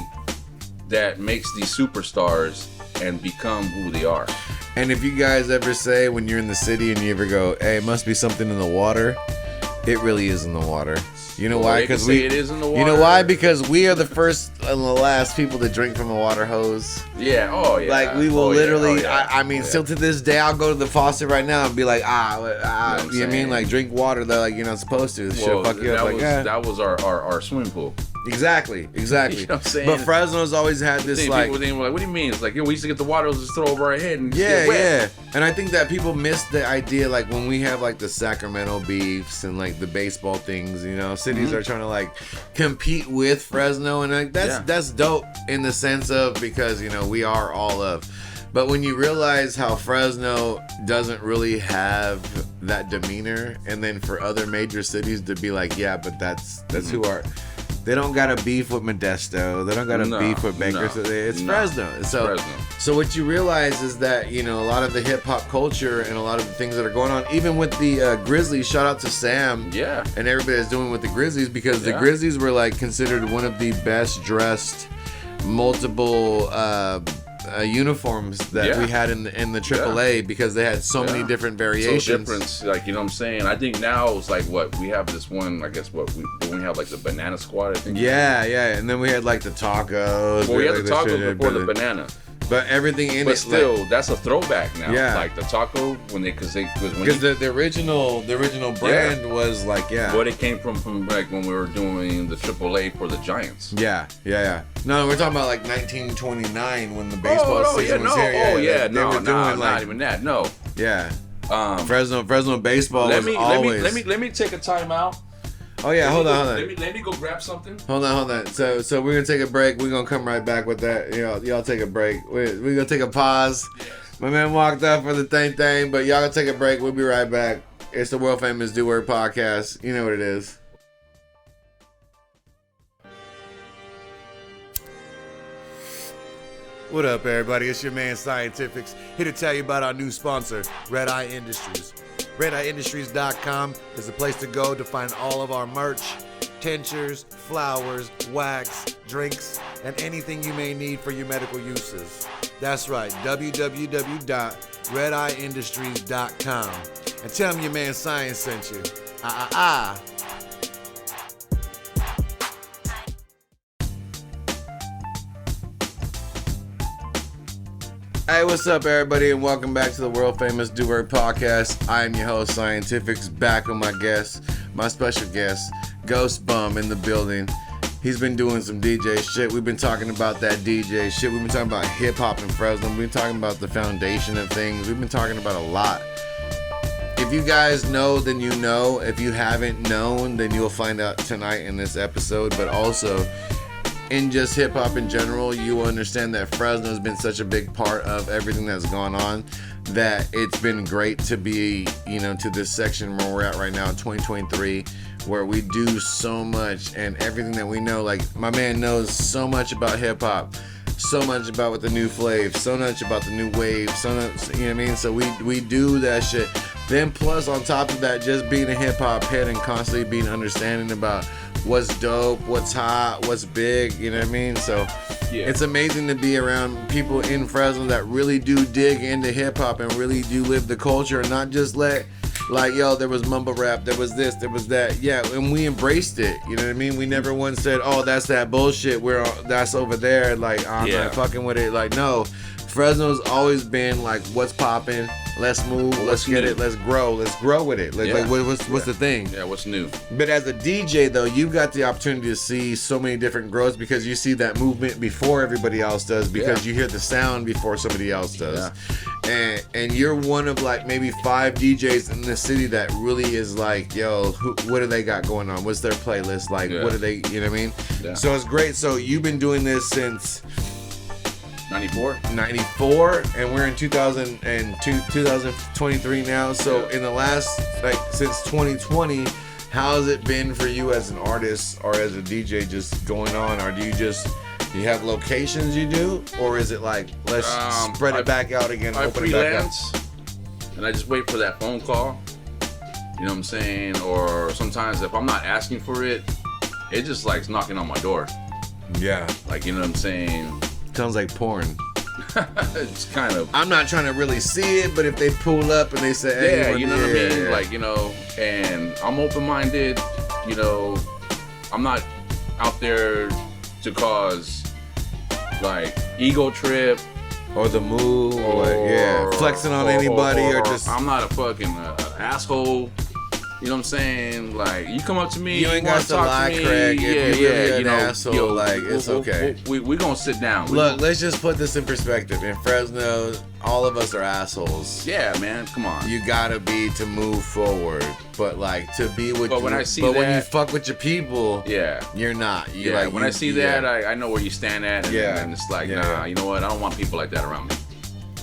that makes these superstars and become who they are. And if you guys ever say when you're in the city and you ever go, hey, it must be something in the water, it really is in the water. You know why? Because it is in the water. You know why? Because we are the first and the last people to drink from a water hose. Yeah. Oh yeah. Like we will literally. I mean, still to this day, I'll go to the faucet right now and be like, you know what I mean? Like drink water that like you're not supposed to. Shit fuck you up. That was our swimming pool. Exactly. You know what I'm saying? But Fresno's always had this like. People were like, what do you mean? It's like, we used to get the water hose just throw over our head and get wet. And I think that people miss the idea, like when we have like the Sacramento beefs and like the baseball things, you know, cities are trying to like compete with Fresno, and like that's dope in the sense of, because you know we are all of. But when you realize how Fresno doesn't really have that demeanor, and then for other major cities to be like, yeah, but that's who our They don't got a beef with Modesto. They don't got a beef with Baker. So it's Fresno. So what you realize is that, you know, a lot of the hip hop culture and a lot of the things that are going on, even with the Grizzlies, shout out to Sam and everybody that's doing with the Grizzlies, because the Grizzlies were like considered one of the best dressed multiple uniforms that we had in the AAA because they had so many different variations. So different, like, you know what I'm saying? I think now it's like what we have this one. I guess what we have like the Banana Squad. I think. Yeah, and then we had like the tacos. Well, we had the tacos before the banana. But everything in it, but still, that's a throwback now. Yeah, like the taco when the original brand was like But it came from like when we were doing the AAA for the Giants. Yeah. No, we're talking about like 1929 when the baseball season was here. Not even that. No. Yeah. Fresno baseball was always. Let me take a timeout. Oh yeah, hold on. Let me go grab something. Hold on. So we're gonna take a break. We're gonna come right back with that. Y'all take a break. We're gonna take a pause. Yes. My man walked up for the thing, but y'all gonna take a break. We'll be right back. It's the world famous Do Word podcast. You know what it is. What up, everybody? It's your man Scientifixxx, here to tell you about our new sponsor, Red Eye Industries. RedEyeIndustries.com is the place to go to find all of our merch, tinctures, flowers, wax, drinks, and anything you may need for your medical uses. That's right, www.redeyeindustries.com. And tell them your man Science sent you. Hey, what's up, everybody, and welcome back to the world famous Do Word podcast. I am your host, Scientifixxx, back with my guest, my special guest, Ghost Bumm, in the building. He's been doing some DJ shit. We've been talking about that DJ shit. We've been talking about hip hop in Fresno. We've been talking about the foundation of things. We've been talking about a lot. If you guys know, then you know. If you haven't known, then you'll find out tonight in this episode. But also, in just hip-hop in general, you will understand that Fresno has been such a big part of everything that's gone on that it's been great to be, to this section where we're at right now in 2023, where we do so much and everything that we know. Like, my man knows so much about hip-hop, so much about what the new flav, so much about the new wave, so much, you know what I mean? So we do that shit. Then plus on top of that, just being a hip-hop head and constantly being understanding about what's dope, what's hot, what's big, you know what I mean? So it's amazing to be around people in Fresno that really do dig into hip-hop and really do live the culture and not just let, like, yo, there was mumble rap, there was this, there was that. Yeah, and we embraced it, you know what I mean? We never once said, oh, that's that bullshit, that's over there, like, I'm not fucking with it. Like, no, Fresno's always been like, what's popping? Let's move. Let's get it. Let's grow. Let's grow with it. Like what's the thing? Yeah, what's new? But as a DJ, though, you've got the opportunity to see so many different growths because you see that movement before everybody else does, because you hear the sound before somebody else does. Yeah. And you're one of like maybe 5 DJs in the city that really is like, yo, what do they got going on? What's their playlist like? What do they, you know what I mean? Yeah. So it's great. So you've been doing this since 94, and we're in 2023 now. So in the last, like, since 2020, how's it been for you as an artist or as a DJ just going on? Or do you have locations you do, or is it like, let's spread it back out again, open it back up? And I just wait for that phone call, you know what I'm saying? Or sometimes if I'm not asking for it, it just like knocking on my door. Yeah. Like, you know what I'm saying? Sounds like porn. It's kind of. I'm not trying to really see it, but if they pull up and they say, hey, you know what I mean? Yeah. Like, and I'm open-minded, I'm not out there to cause, like, ego trip. Or the move, or flexing on anybody, or just. I'm not a fucking asshole. You know what I'm saying? Like, you come up to me, you ain't got to lie, Craig. If you really an asshole, like, it's okay. We gonna sit down. Look, let's just put this in perspective. In Fresno, all of us are assholes. Yeah, man, come on. You gotta be to move forward, but like to be with. But when I see when you fuck with your people, you're not. When I see that, I know where you stand at. And it's like, nah, you know what? I don't want people like that around me.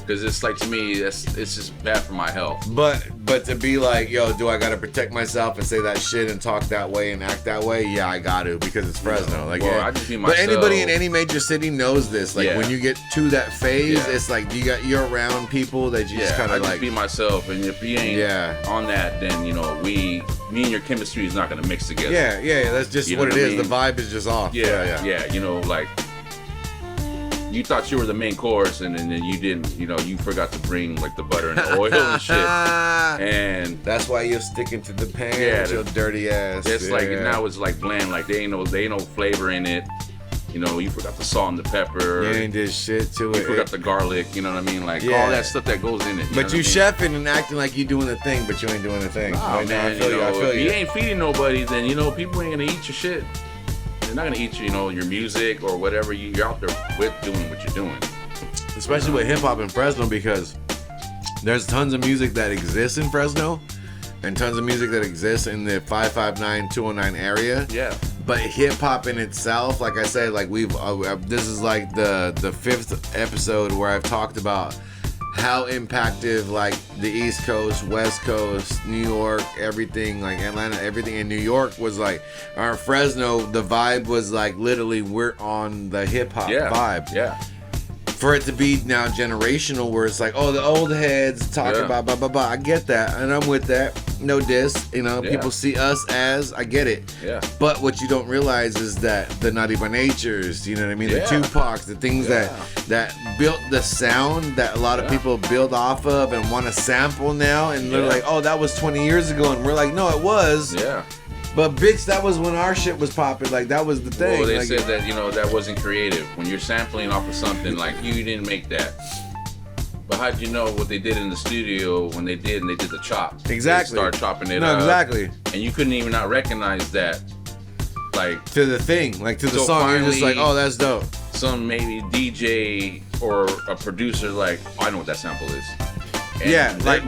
Because it's like, to me, it's just bad for my health. But to be like, yo, do I gotta protect myself and say that shit and talk that way and act that way? Yeah, I got to, because it's Fresno. Like, well, yeah. I just be myself. But anybody in any major city knows this. Like, when you get to that phase, it's like you're around people that you just kind of like. Just be myself, and if you ain't on that, then me and your chemistry is not gonna mix together. Yeah. That's just what it is. The vibe is just off. Yeah. Like, you thought you were the main course, and then you didn't. You forgot to bring like the butter and the oil and shit. And that's why you're sticking to the pan with your dirty ass. It's like now it's like bland. Like they ain't no flavor in it. You forgot the salt and the pepper. You ain't did shit to it. You forgot the garlic. You know what I mean? Like all that stuff that goes in it. But you chefing and acting like you doing the thing, but you ain't doing the thing. Oh man, I feel you. If you ain't feeding nobody, then people ain't gonna eat your shit. They're not gonna eat your music or whatever you're out there with doing what you're doing. Especially with hip hop in Fresno, because there's tons of music that exists in Fresno, and tons of music that exists in the 559, 209 area. Yeah. But hip hop in itself, like I said, like this is like the 5th episode where I've talked about how impactive like the East Coast, West Coast, New York, everything, like Atlanta, everything in New York was like, our Fresno, the vibe was like literally we're on the hip hop vibe. Yeah. For it to be now generational, where it's like, oh, the old heads talk about blah blah blah. I get that, and I'm with that. No diss, people see us as, I get it. Yeah. But what you don't realize is that the Naughty by Natures, you know what I mean? The Tupacs, the things that built the sound that a lot of people build off of and want to sample now, and they're like, oh, that was 20 years ago, and we're like, no, it was. Yeah. But bitch, that was when our shit was popping. Like, that was the thing. Well, they like, said that that wasn't creative. When you're sampling off of something, like you didn't make that. But how'd you know what they did in the studio when they did the chop? Exactly. They started chopping it up. No, exactly. And you couldn't even not recognize that. Like, to the thing, like to the song, you're just like, oh, that's dope. Some maybe DJ or a producer like, oh, I know what that sample is. And but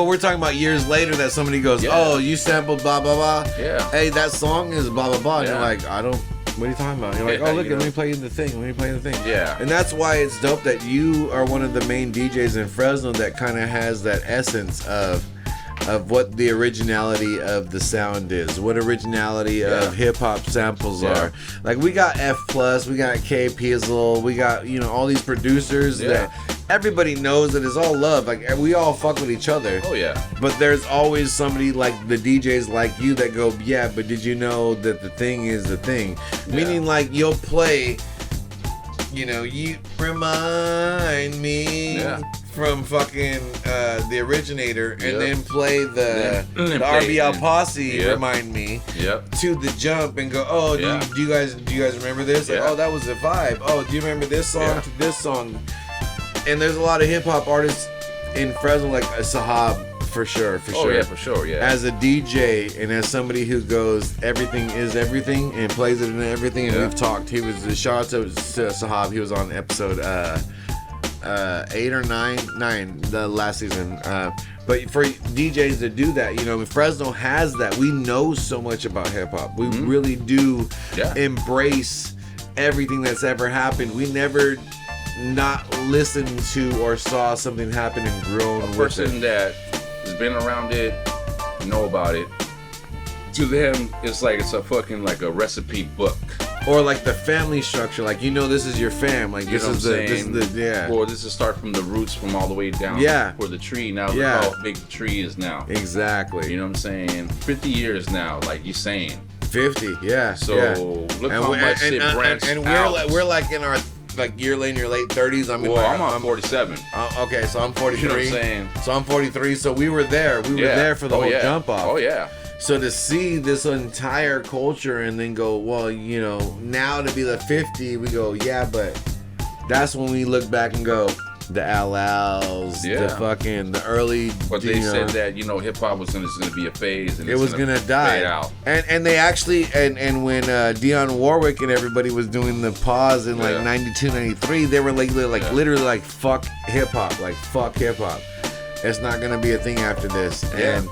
we're talking about years later that somebody goes, oh, you sampled blah blah blah. Yeah. Hey, that song is blah blah blah. And you're like, I don't. What are you talking about? You're like, oh, look, let me play you the thing. Let me play the thing. Yeah. And that's why it's dope that you are one of the main DJs in Fresno that kind of has that essence of what the originality of the sound is, what originality of hip hop samples are. Like, we got F+, we got K Pizzle, we got all these producers that everybody knows that is all love. Like, we all fuck with each other. Oh yeah. But there's always somebody like the DJs like you that go, yeah, but did you know that the thing is the thing? Yeah. Meaning, like, you'll play, you remind me. Yeah. From fucking the originator, and then play the RBL Posse remind me to the jump and go, oh, do you guys remember this? Like, oh, that was the vibe. Oh, do you remember this song to this song? And there's a lot of hip hop artists in Fresno, like ahhh, for sure. Oh yeah, for sure, yeah. As a DJ and as somebody who goes, everything is everything, and plays it in everything, and we've talked. He was the shout out to ahhh. He was on episode 8 or 9, the last season. But for DJs to do that, Fresno has that. We know so much about hip hop. We really do embrace everything that's ever happened. We never not listened to or saw something happen and grown with it. A person that has been around it, know about it, to them, it's like it's a fucking like a recipe book. Or like the family structure, like this is your fam, like this is the Or this is start from the roots from all the way down for the tree. Now look how big the tree is now. Exactly. You know what I'm saying? 50 years now, like you saying. 50, yeah. So look how much it branched and out. we're like in our you're in your late 30s. I'm on 47. Okay, so I'm 43. You know what I'm saying? So I'm 43. So we were there. We were there for the whole jump off. Oh yeah. So to see this entire culture and then go, well, now to be the 50, we go, yeah, but that's when we look back and go, the LLs, the early. But they said that hip hop was going to be a phase, and it was going to die fade out. And they actually and when Dionne Warwick and everybody was doing the pause in like 92, 93, they were literally like fuck hip hop, it's not going to be a thing after this. And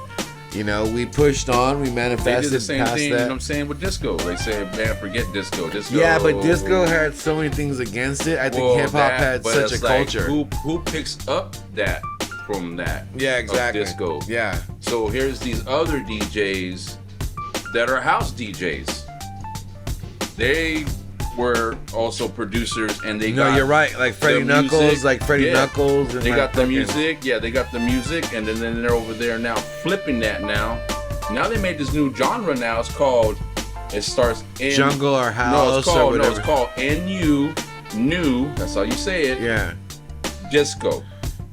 You know, we pushed on, we They manifested did the same past thing, that. you know what I'm saying, with disco. They say, man, forget disco. Yeah, but disco had so many things against it. I think hip hop had such a culture. Who picks up that from that? Yeah, exactly. Of disco. Yeah. So here's these other DJs that are house DJs. They were also producers, and they got you're right. Like Freddie Knuckles, Knuckles. And they like got the fucking music. Yeah, they got the music, and then they're over there now flipping that now. Now they made this new genre now. It's called, it starts in jungle or house or whatever. it's called NU, new, that's how you say it. Yeah. Disco.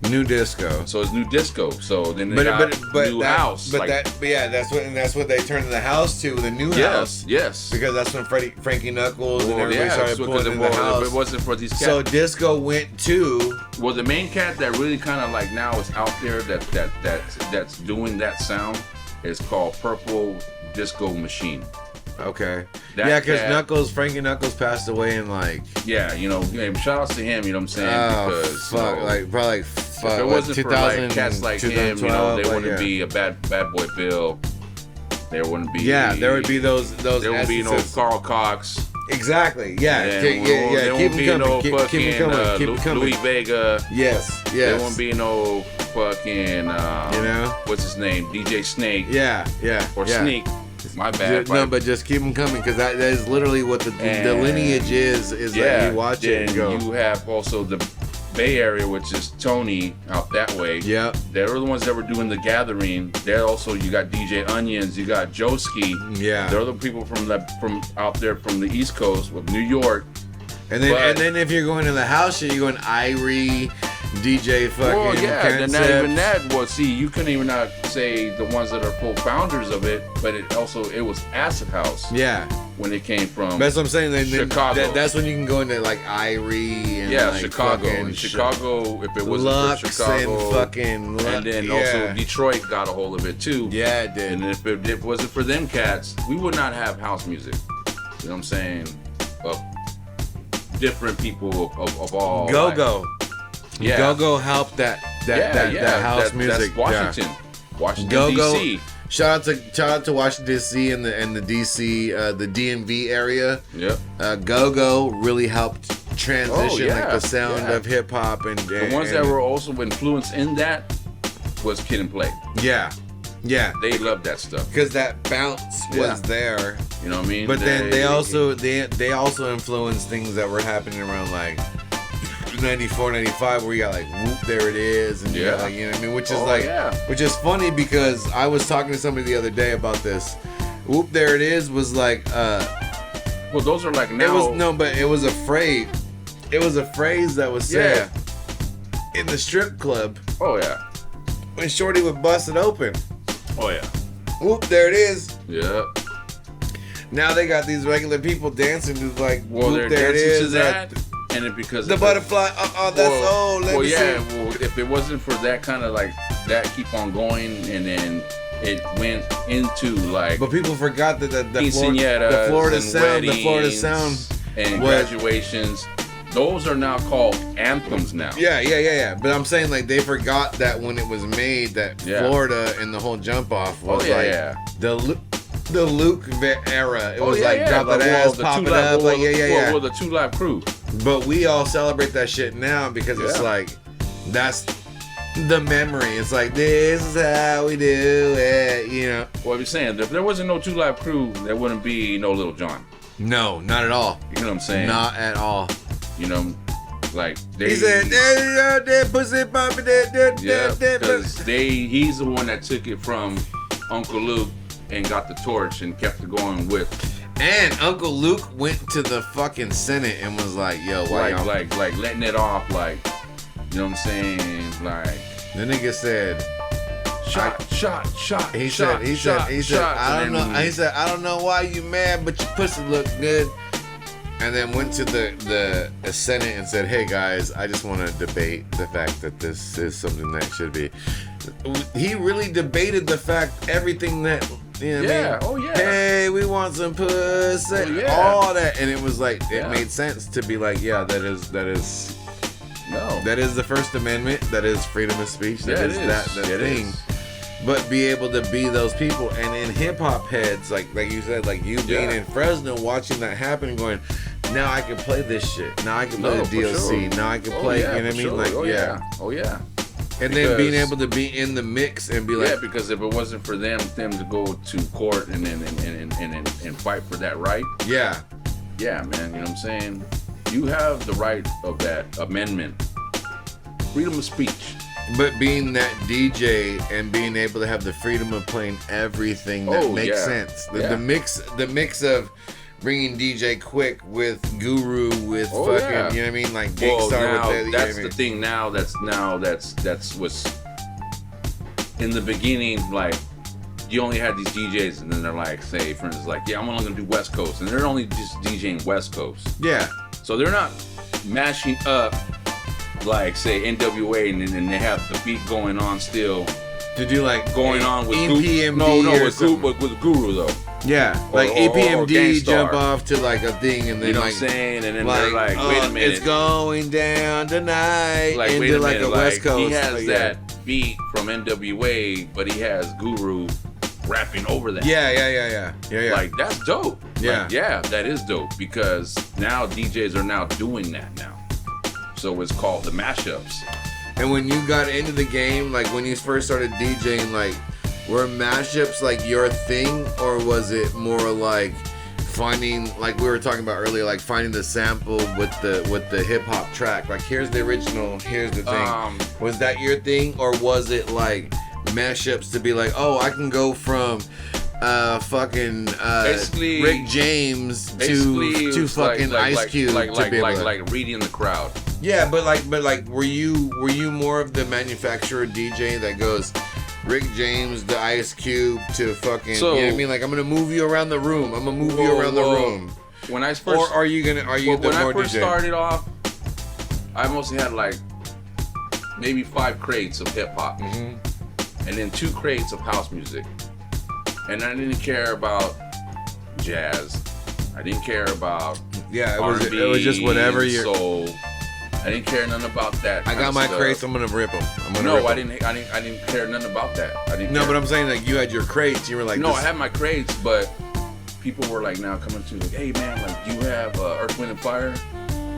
New disco. So it's new disco. So then they got new house. That's what they turned the house to, the new house. Yes. Because that's when Frankie Knuckles and everybody yeah, started pulling in the house. If it wasn't for these cats. So disco went to. Well, the main cat that really kind of like now is out there that's doing that sound is called Purple Disco Machine. Okay. That because Frankie Knuckles passed away in like. Yeah, you know, shout outs to him. You know what I'm saying? Because fuck, you know, like probably. If it wasn't for like cats like him, you know, there wouldn't be a bad boy Bill. There wouldn't be. Yeah, there would be those. There would be no Carl Cox. Exactly. Yeah. There won't be no fucking Louis Vega. Yes. There won't be no fucking. You know. What's his name? DJ Snake. Yeah. Or Sneak. My bad. No, but just keep them coming because that is literally what the lineage is that you watch it and go. You have also the Bay Area, which is Tony out that way. Yeah. They're the ones that were doing the gathering. They're also, you got DJ Onions, you got Joski. Yeah. They're the people from out there from the East Coast with New York. And then if you're going to the house shit, you're going Irie, DJ fucking. Well, yeah, Concept. then not even that. Well, see, you couldn't even not say the ones that are full founders of it, but it was Acid House. Yeah. When it came from. That's what I'm saying. Chicago. That's when you can go into like Irie and like Chicago. And Chicago, if it wasn't Lux for Chicago, and fucking and then also Detroit got a hold of it too. Yeah, it did. And if it wasn't for them cats, we would not have house music. You know what I'm saying? Of different people of all. Go-go. Yeah. Go-go helped that house music. That's Washington. Washington Go-go. DC. Shout out to Washington DC and the DC the DMV area. Yep. Go-go really helped transition like the sound of hip hop and the ones that were also influenced in that was Kid and Play. Yeah. They loved that stuff because that bounce was there. You know what I mean? But then they also influenced things that were happening around like 94, 95, where you got like Whoop, There It Is, and you got like, you know what I mean, which is funny because I was talking to somebody the other day about this. Whoop, There It Is was like well, those are like now. It was a phrase. It was a phrase that was said in the strip club. Oh yeah. When Shorty would bust it open. Oh yeah. Whoop, there it is. Yeah. Now they got these regular people dancing to like, well, whoop, there it is. To that, and it because the butterfly. That's old. Well, if it wasn't for that kind of like that, keep on going, and then it went into like. But people forgot that the Florida sound, and graduations. Those are now called anthems now. Yeah. But I'm saying like they forgot that when it was made that Florida and the whole jump off was the Luke era. It was like drop that ass, pop it up, like Well, the 2 Live Crew. But we all celebrate that shit now because it's like that's the memory. It's like this is how we do it, you know. Well, I'm saying if there wasn't no 2 Live Crew, there wouldn't be no Little John. No, not at all. You know what I'm saying? Not at all. You know, like he said, that pussy poppin', because he's the one that took it from Uncle Luke and got the torch and kept it going with. And Uncle Luke went to the fucking Senate and was like, "Yo, why y'all like letting it off, like, you know what I'm saying, like." The nigga said, "Shot." He said, "I don't know." He said, "I don't know why you mad, but your pussy look good." And then went to the Senate and said, "Hey guys, I just want to debate the fact that this is something that should be." He really debated the fact everything that. You know what I mean? Oh yeah. Hey, we want some pussy. All that, and it was like it made sense to be like, yeah, that is the First Amendment. That is freedom of speech. That is that thing. but be able to be those people. And in hip hop heads, like you said, like you being in Fresno, watching that happen, and going, now I can play this shit. Now I can play the DLC. Sure. Now I can play. You know what I mean? Sure. Like, Oh yeah. And then being able to be in the mix and be like, yeah, because if it wasn't for them to go to court and fight for that right, yeah, man, you know what I'm saying? You have the right of that amendment, freedom of speech. But being that DJ and being able to have the freedom of playing everything that makes sense, the mix of bringing DJ Quick with Guru with fucking, you know what I mean, like Gangstar with that. That's the thing now. That's what's in the beginning. Like you only had these DJs, and then they're like, say, for instance, like, yeah, I'm only gonna do West Coast, and they're only just DJing West Coast. Yeah. So they're not mashing up like, say, NWA, and then they have the beat going on still. To do like going on with EPMD with Guru though. Yeah, like EPMD jump off to like a thing, and then you know like, what I'm saying, and then they're like, wait a minute, it's going down tonight. Like, into wait a like minute, a West Coast. He has that beat from NWA, but he has Guru rapping over that. Yeah. Like that's dope. Yeah, like, yeah, that is dope because now DJs are now doing that now. So it's called the mashups. And when you got into the game, like when you first started DJing, like were mashups like your thing, or was it more like finding, like we were talking about earlier, like finding the sample with the hip hop track? Like here's the original, here's the thing. Was that your thing, or was it like mashups to be like, oh, I can go from fucking Rick James to fucking Ice Cube, like reading the crowd. Yeah, but like, were you more of the manufacturer DJ that goes Rick James to Ice Cube to fucking, you know what I mean? Like, I'm gonna move you around the room. I'm gonna move you around the room. When I first, or are you the when more I first DJ? started off, I mostly had like maybe 5 crates of hip hop, and then 2 crates of house music, and I didn't care about jazz. I didn't care about R&B, it was just whatever you're. soul. I didn't care nothing about that. I got my crates. I'm gonna rip them. I didn't care nothing about that. But I'm saying, like, you had your crates. You were like, no, I had my crates, but people were like now coming to like, hey man, like, do you have Earth, Wind and Fire?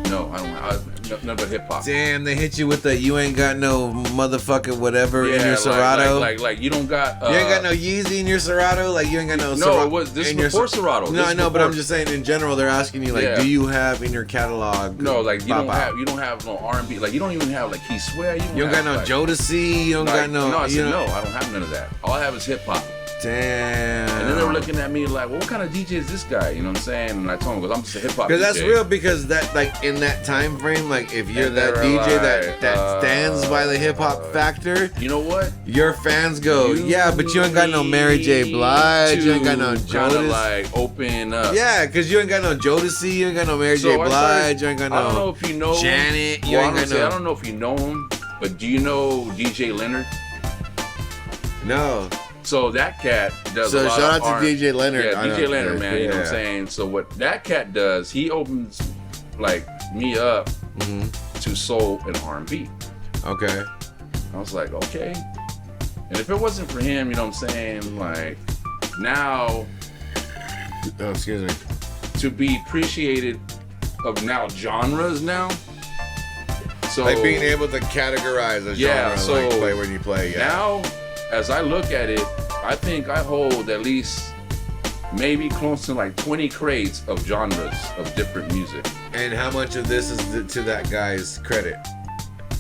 No, I don't have nothing but hip hop. Damn, they hit you with the you ain't got no motherfucking whatever in your Serato. Like you don't got. You ain't got no Yeezy in your Serato. Like you ain't got no. No, it was this before Serato. No, I know, but I'm just saying in general. They're asking you like, do you have in your catalog? No, like you don't have no R&B. Like you don't even have like Key Swear. You don't got no Jodeci. You don't got no. No, I said no. I don't have none of that. All I have is hip hop. Damn. And then they were looking at me like, well, what kind of DJ is this guy? You know what I'm saying? And I told them, I'm just a hip hop DJ. Because that's real, because that, like, in that time frame, like, if you're that DJ like, that stands by the hip hop factor, you know what? Your fans go, but you ain't got no Mary J. Blige, you ain't got no Jodeci. Kind of like open up. Yeah, because you ain't got no Jodeci, you ain't got no Mary J. Blige, you ain't got no. I don't know if you know Janet, you ain't got no. I don't know if you know him, but do you know DJ Leonard? No. So that cat does a lot shout of out to DJ Leonard. Yeah, DJ Leonard, man. You know what I'm saying? So what that cat does, he opens like me up to soul and R&B. Okay. I was like, okay. And if it wasn't for him, you know what I'm saying? Like now, excuse me, to be appreciated of now genres now. So like being able to categorize a genre, so like play when you play. Yeah. Now, as I look at it, I think I hold at least maybe close to like 20 crates of genres of different music. And how much of this is to that guy's credit?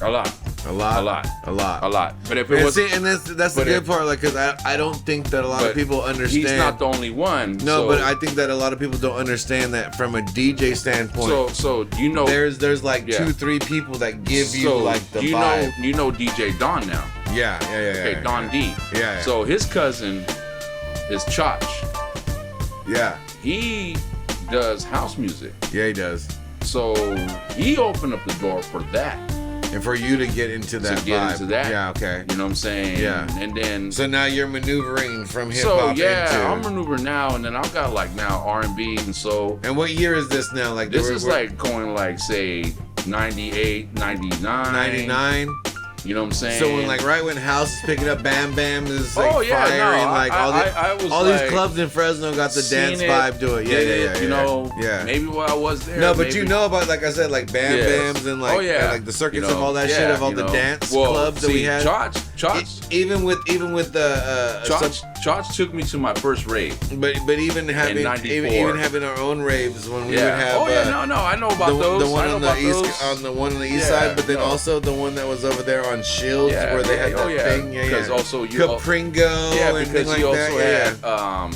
A lot. But if it was, and that's the good part, like, because I don't think that a lot of people understand. He's not the only one. No, but I think that a lot of people don't understand that from a DJ standpoint. So you know, there's like 2-3 people that give you like the vibe. You know DJ Don now. Yeah. Okay, Don D. Yeah. So his cousin is SHAQ. Yeah. He does house music. Yeah, he does. So he opened up the door for that. And for you to get into that vibe. Yeah, okay. You know what I'm saying? Yeah. And then. So now you're maneuvering from hip hop into. I'm maneuvering now, and then I've got like now R&B and soul. And what year is this now? Like this is like going like say 98, 99. 99. You know what I'm saying? So when right when House is picking up Bam Bam is like firing, I was all like, these clubs in Fresno got the dance vibe to it. Yeah. You know, maybe while I was there. No, but you know about, like I said, like Bam Bams and like like the circuits of all that shit of all the dance clubs that we had. Chotch, even with the Chotch took me to my first rave. But even having our own raves when we would have. I know about those. The one on the east side, but then also the one that was over there on Shields where they had that thing. Because also you Capringo and things like that.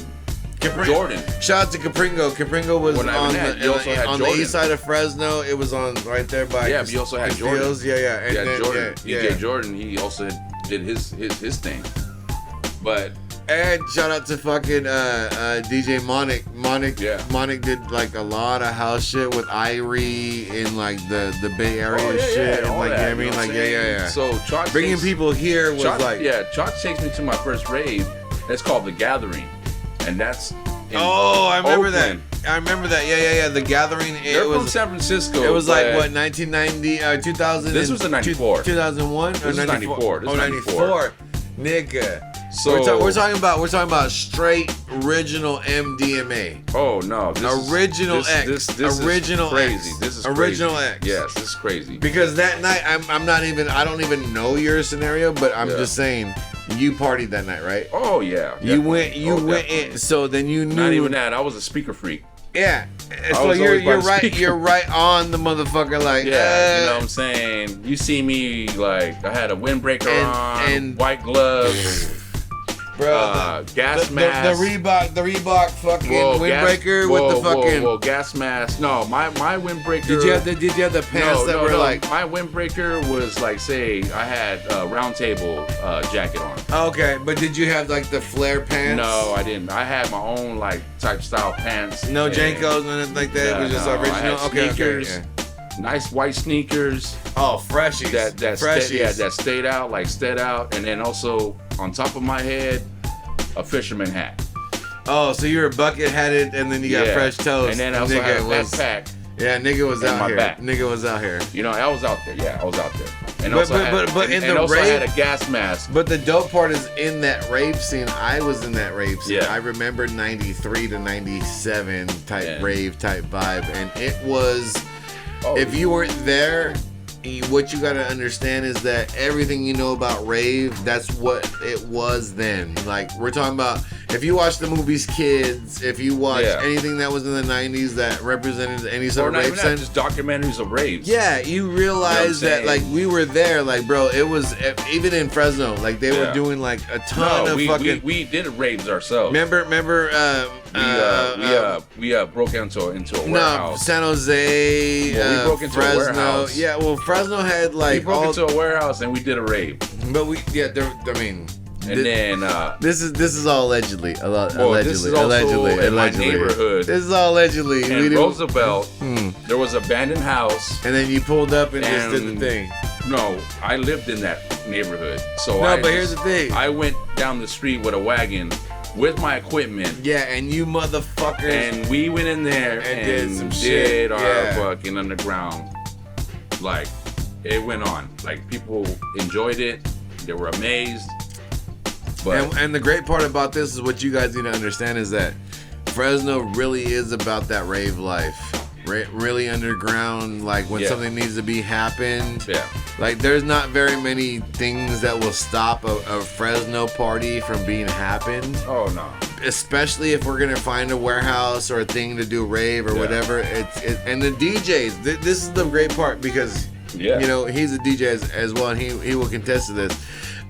Jordan. Shout out to Capringo. Capringo was on the east side of Fresno. It was on right there by. Yeah, but you also had Jordan. And Jordan. DJ Jordan. He also did his thing. But. And shout out to fucking DJ Monic. Monic did like a lot of house shit with Irie in like the Bay Area shit. And like, I mean, like, So Chotch bringing people here was like. Yeah, Chotch takes me to my first rave. It's called The Gathering. And that's in I remember Oakland. that. I remember that. Yeah. The Gathering. They're from San Francisco. It was like what 1990, 2000. This was in 94. 2001 or 94. This is 94. Nigga. So we're talking about straight original MDMA. Oh no, original X. This original is crazy. X. This is original crazy. X. Yes, this is crazy. Because that night I don't even know your scenario, but I'm just saying you partied that night, right? Oh yeah. You went in. So then you knew. Not even that. I was a speaker freak. Yeah. So you're right. You're right on the motherfucker. Like you know what I'm saying. You see me like I had a windbreaker on and white gloves. Bro, gas mask. The Reebok fucking windbreaker with the fucking gas mask. No, my windbreaker. Did you have the pants that were like? My windbreaker was like, say, I had a round table jacket on. Okay, but did you have like the flare pants? No, I didn't. I had my own like type style pants. No Jankos, nothing like that. It was just original. I had sneakers. Nice white sneakers. Oh, freshies. That stayed out, and then also on top of my head, a fisherman hat. Oh, so you were bucket hatted, and then you got fresh toast. And then I also had a backpack. Yeah, nigga was out here. Back. Nigga was out here. You know, I was out there. Yeah, I was out there. And I had a gas mask. But the dope part is in that rave scene. I was in that rave scene. Yeah. I remember 93 to 97 type rave type vibe, and it was. If you weren't there, what you gotta understand is that everything you know about rave, that's what it was then. Like, we're talking about, if you watch the movies Kids, if you watch anything that was in the 90s that represented any sort of rave sense, just documentaries of raves. Yeah, you realize that, like, we were there, like, bro, it was, even in Fresno, like, they were doing, like, a ton of fucking... We did raves ourselves. Remember, we broke into a warehouse. No, San Jose, we broke into Fresno. a warehouse. Yeah, well, Fresno had like we broke into a warehouse and we did a rave. But this is all allegedly. This is also in my neighborhood. This is all allegedly. In Roosevelt, there was an abandoned house. And then you pulled up and just did the thing. No, I lived in that neighborhood. But here's the thing. I went down the street with a wagon with my equipment. Yeah, and you motherfuckers. And we went in there and did some shit. Our fucking underground. Like, it went on. Like, people enjoyed it. They were amazed. But and the great part about this is what you guys need to understand is that Fresno really is about that rave life. Really underground, like when something needs to be happened. Yeah. Like, there's not very many things that will stop a Fresno party from being happened. Oh no. Especially if we're gonna find a warehouse or a thing to do rave or whatever. And the DJs. This is the great part because you know he's a DJ as well, and he will contest to this.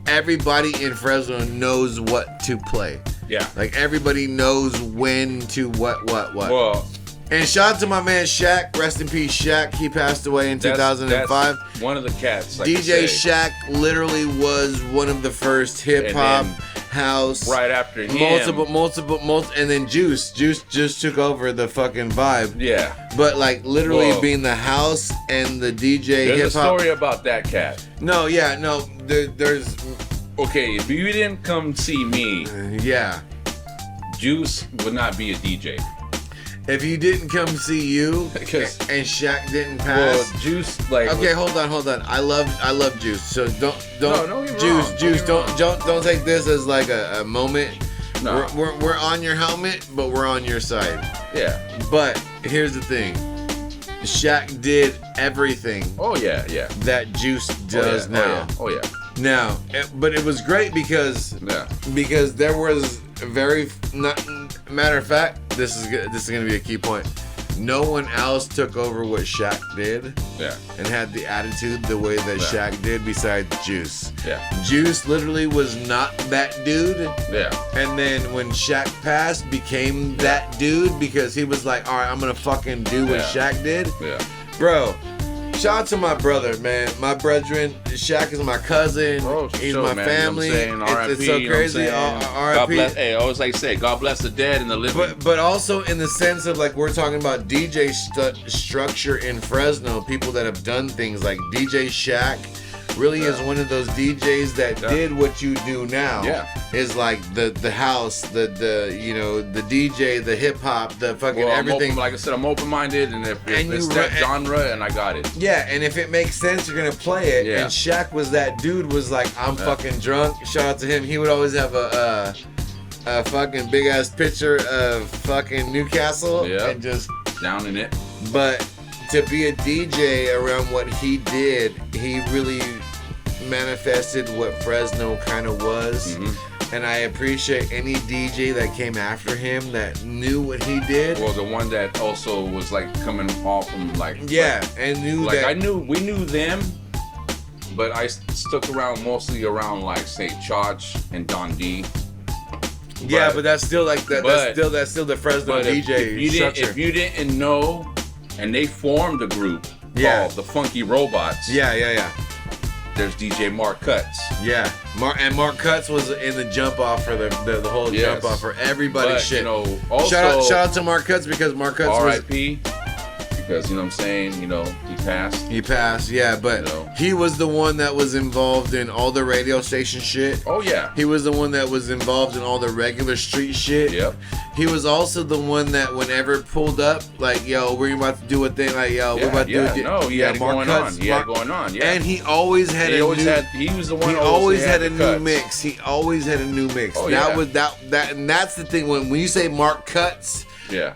Everybody in Fresno knows what to play. Yeah. Like, everybody knows when to what. Well. And shout out to my man SHAQ. Rest in peace, SHAQ. He passed away in 2005. That's one of the cats. Like DJ SHAQ literally was one of the first hip hop house. Right after him. Multiple, and then Juice just took over the fucking vibe. Yeah. But like literally being the house and the DJ hip hop. There's a story about that cat. No. There's. Okay, if you didn't come see me, yeah, Juice would not be a DJ. if you didn't come see you and SHAQ didn't pass. Well, Juice, like. Okay, hold on. I love Juice. So don't Juice, don't take this as like a moment. No. We're on your helmet, but we're on your side. Yeah. But here's the thing. SHAQ did everything. Oh yeah. That Juice does now. Oh yeah. Now, but it was great because there was matter of fact, this is gonna be a key point. No one else took over what SHAQ did. Yeah. And had the attitude the way that SHAQ did besides Juice. Yeah. Juice literally was not that dude. Yeah. And then when SHAQ passed, became that dude because he was like, all right, I'm gonna fucking do what SHAQ did. Yeah. Bro, shout out to my brother, man. My brethren. SHAQ is my cousin. Oh, he's sure, my man, family. You know what I'm saying? It's so crazy. You know God bless. Hey, I always like to say, God bless the dead and the living. But also in the sense of like we're talking about DJ structure in Fresno, people that have done things like DJ SHAQ. Really is one of those DJs that did what you do now. Yeah. Is like the house, the DJ, the hip hop, the fucking everything. Like I said, I'm open minded, and if it's that genre, and I got it. Yeah, and if it makes sense, you're gonna play it. Yeah. And SHAQ was that dude. Was like, I'm fucking drunk. Shout out to him. He would always have a fucking big ass picture of fucking Newcastle and just down in it. But to be a DJ around what he did, he really manifested what Fresno kind of was. And I appreciate any DJ that came after him that knew what he did. Well, the one that also was like coming off from like and knew that we knew them, but I stuck around mostly around like say Charge and Don D. Yeah, but that's still like that. That's still the Fresno DJ structure. If you didn't know, and they formed a group called the Funky Robots. Yeah. There's DJ Mark Cutts. Yeah, Mark Cutts was in the jump off for the whole jump off for everybody's shit. You know, also shout out to Mark Cutts because Mark Cutts R.I.P. Because you know what I'm saying, you know, he passed. He passed, yeah, but he was the one that was involved in all the radio station shit. Oh yeah. He was the one that was involved in all the regular street shit. Yep. He was also the one that whenever it pulled up, like, yo, we're about to do a thing, like, yo, we're about to do it. No, he had it going on. He had it going on, And he always had he was the one he always had a new mix. He always had a new mix. Oh, and that's the thing, when you say Mark Cutts,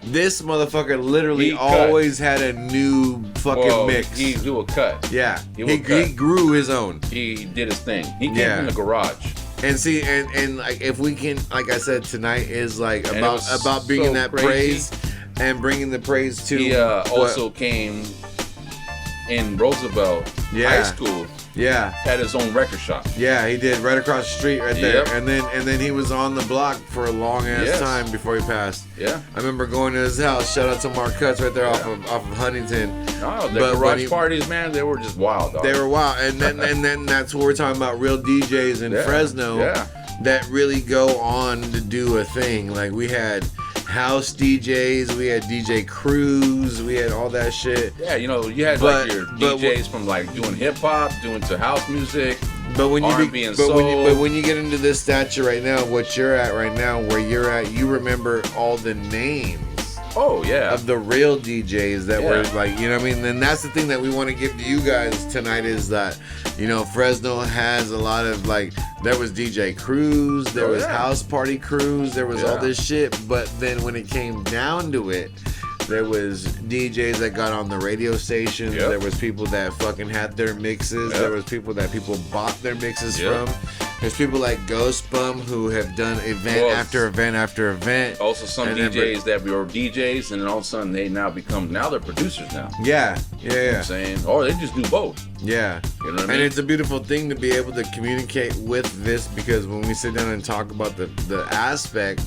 this motherfucker literally always had a new fucking mix. He do a cut. Yeah. He grew his own. He did his thing. He came from the garage. And see, and like if we can, like I said, tonight is like about bringing that praise and bringing the praise to. He also came in Roosevelt High School. Yeah. Had his own record shop. Yeah, he did, right across the street, right there. And then he was on the block for a long ass time before he passed. Yeah. I remember going to his house. Shout out to Mark Cutts right there off of Huntington. No, the garage parties, man, they were just wild, dog. They were wild, and then that's what we're talking about. Real DJs in Fresno that really go on to do a thing. Like we had house DJs, we had DJ Cruz, we had all that shit. Yeah, you know, you had like your DJs from like doing hip hop, doing to house music, R&B and soul. But when you get into this stature right now, what you're at right now, where you're at, you remember all the names. Oh yeah, of the real DJs that were like, you know what I mean? And that's the thing that we want to give to you guys tonight is that, you know, Fresno has a lot of like, there was DJ Cruz, there was House Party Cruz, there was all this shit, but then when it came down to it, there was DJs that got on the radio stations. There was people that fucking had their mixes. There was people that people bought their mixes from. There's people like Ghost Bumm who have done event after event after event. Also some DJs that were DJs and then all of a sudden they're producers now. Yeah. You know what I'm saying? Or they just do both. Yeah. You know what I mean? And it's a beautiful thing to be able to communicate with this because when we sit down and talk about the aspect,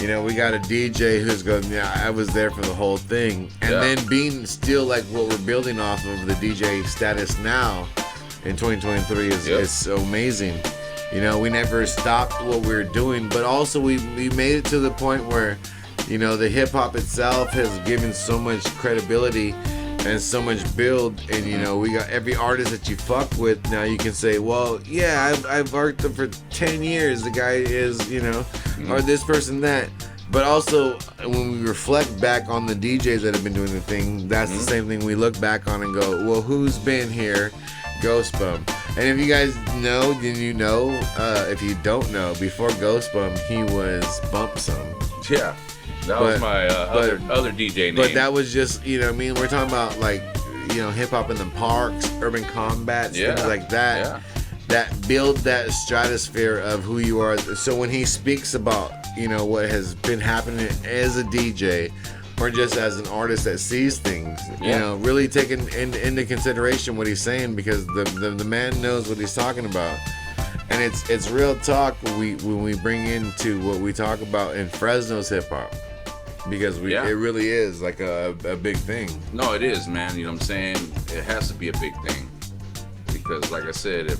you know, we got a DJ who's going, I was there for the whole thing. And then being still like what we're building off of the DJ status now in 2023 is so amazing. You know, we never stopped what we were doing, but also we made it to the point where, you know, the hip hop itself has given so much credibility and so much build, and you know, we got every artist that you fuck with now. You can say, well, yeah, I've worked them for 10 years. The guy is, you know, or this person that. But also, when we reflect back on the DJs that have been doing the thing, that's the same thing we look back on and go, well, who's been here? Ghost Bumm. And if you guys know, then you know. If you don't know, before Ghost Bumm, he was Bump Some. Yeah. That was my other DJ name. But that was just, you know what I mean? We're talking about, like, you know, hip-hop in the parks, urban combats, things like that. Yeah. That build that stratosphere of who you are. So when he speaks about, you know, what has been happening as a DJ or just as an artist that sees things, you know, really taking into consideration what he's saying, because the man knows what he's talking about. And it's real talk when we bring into what we talk about in Fresno's hip-hop. Because it really is like a big thing. No, it is, man. You know what I'm saying? It has to be a big thing. Because like I said,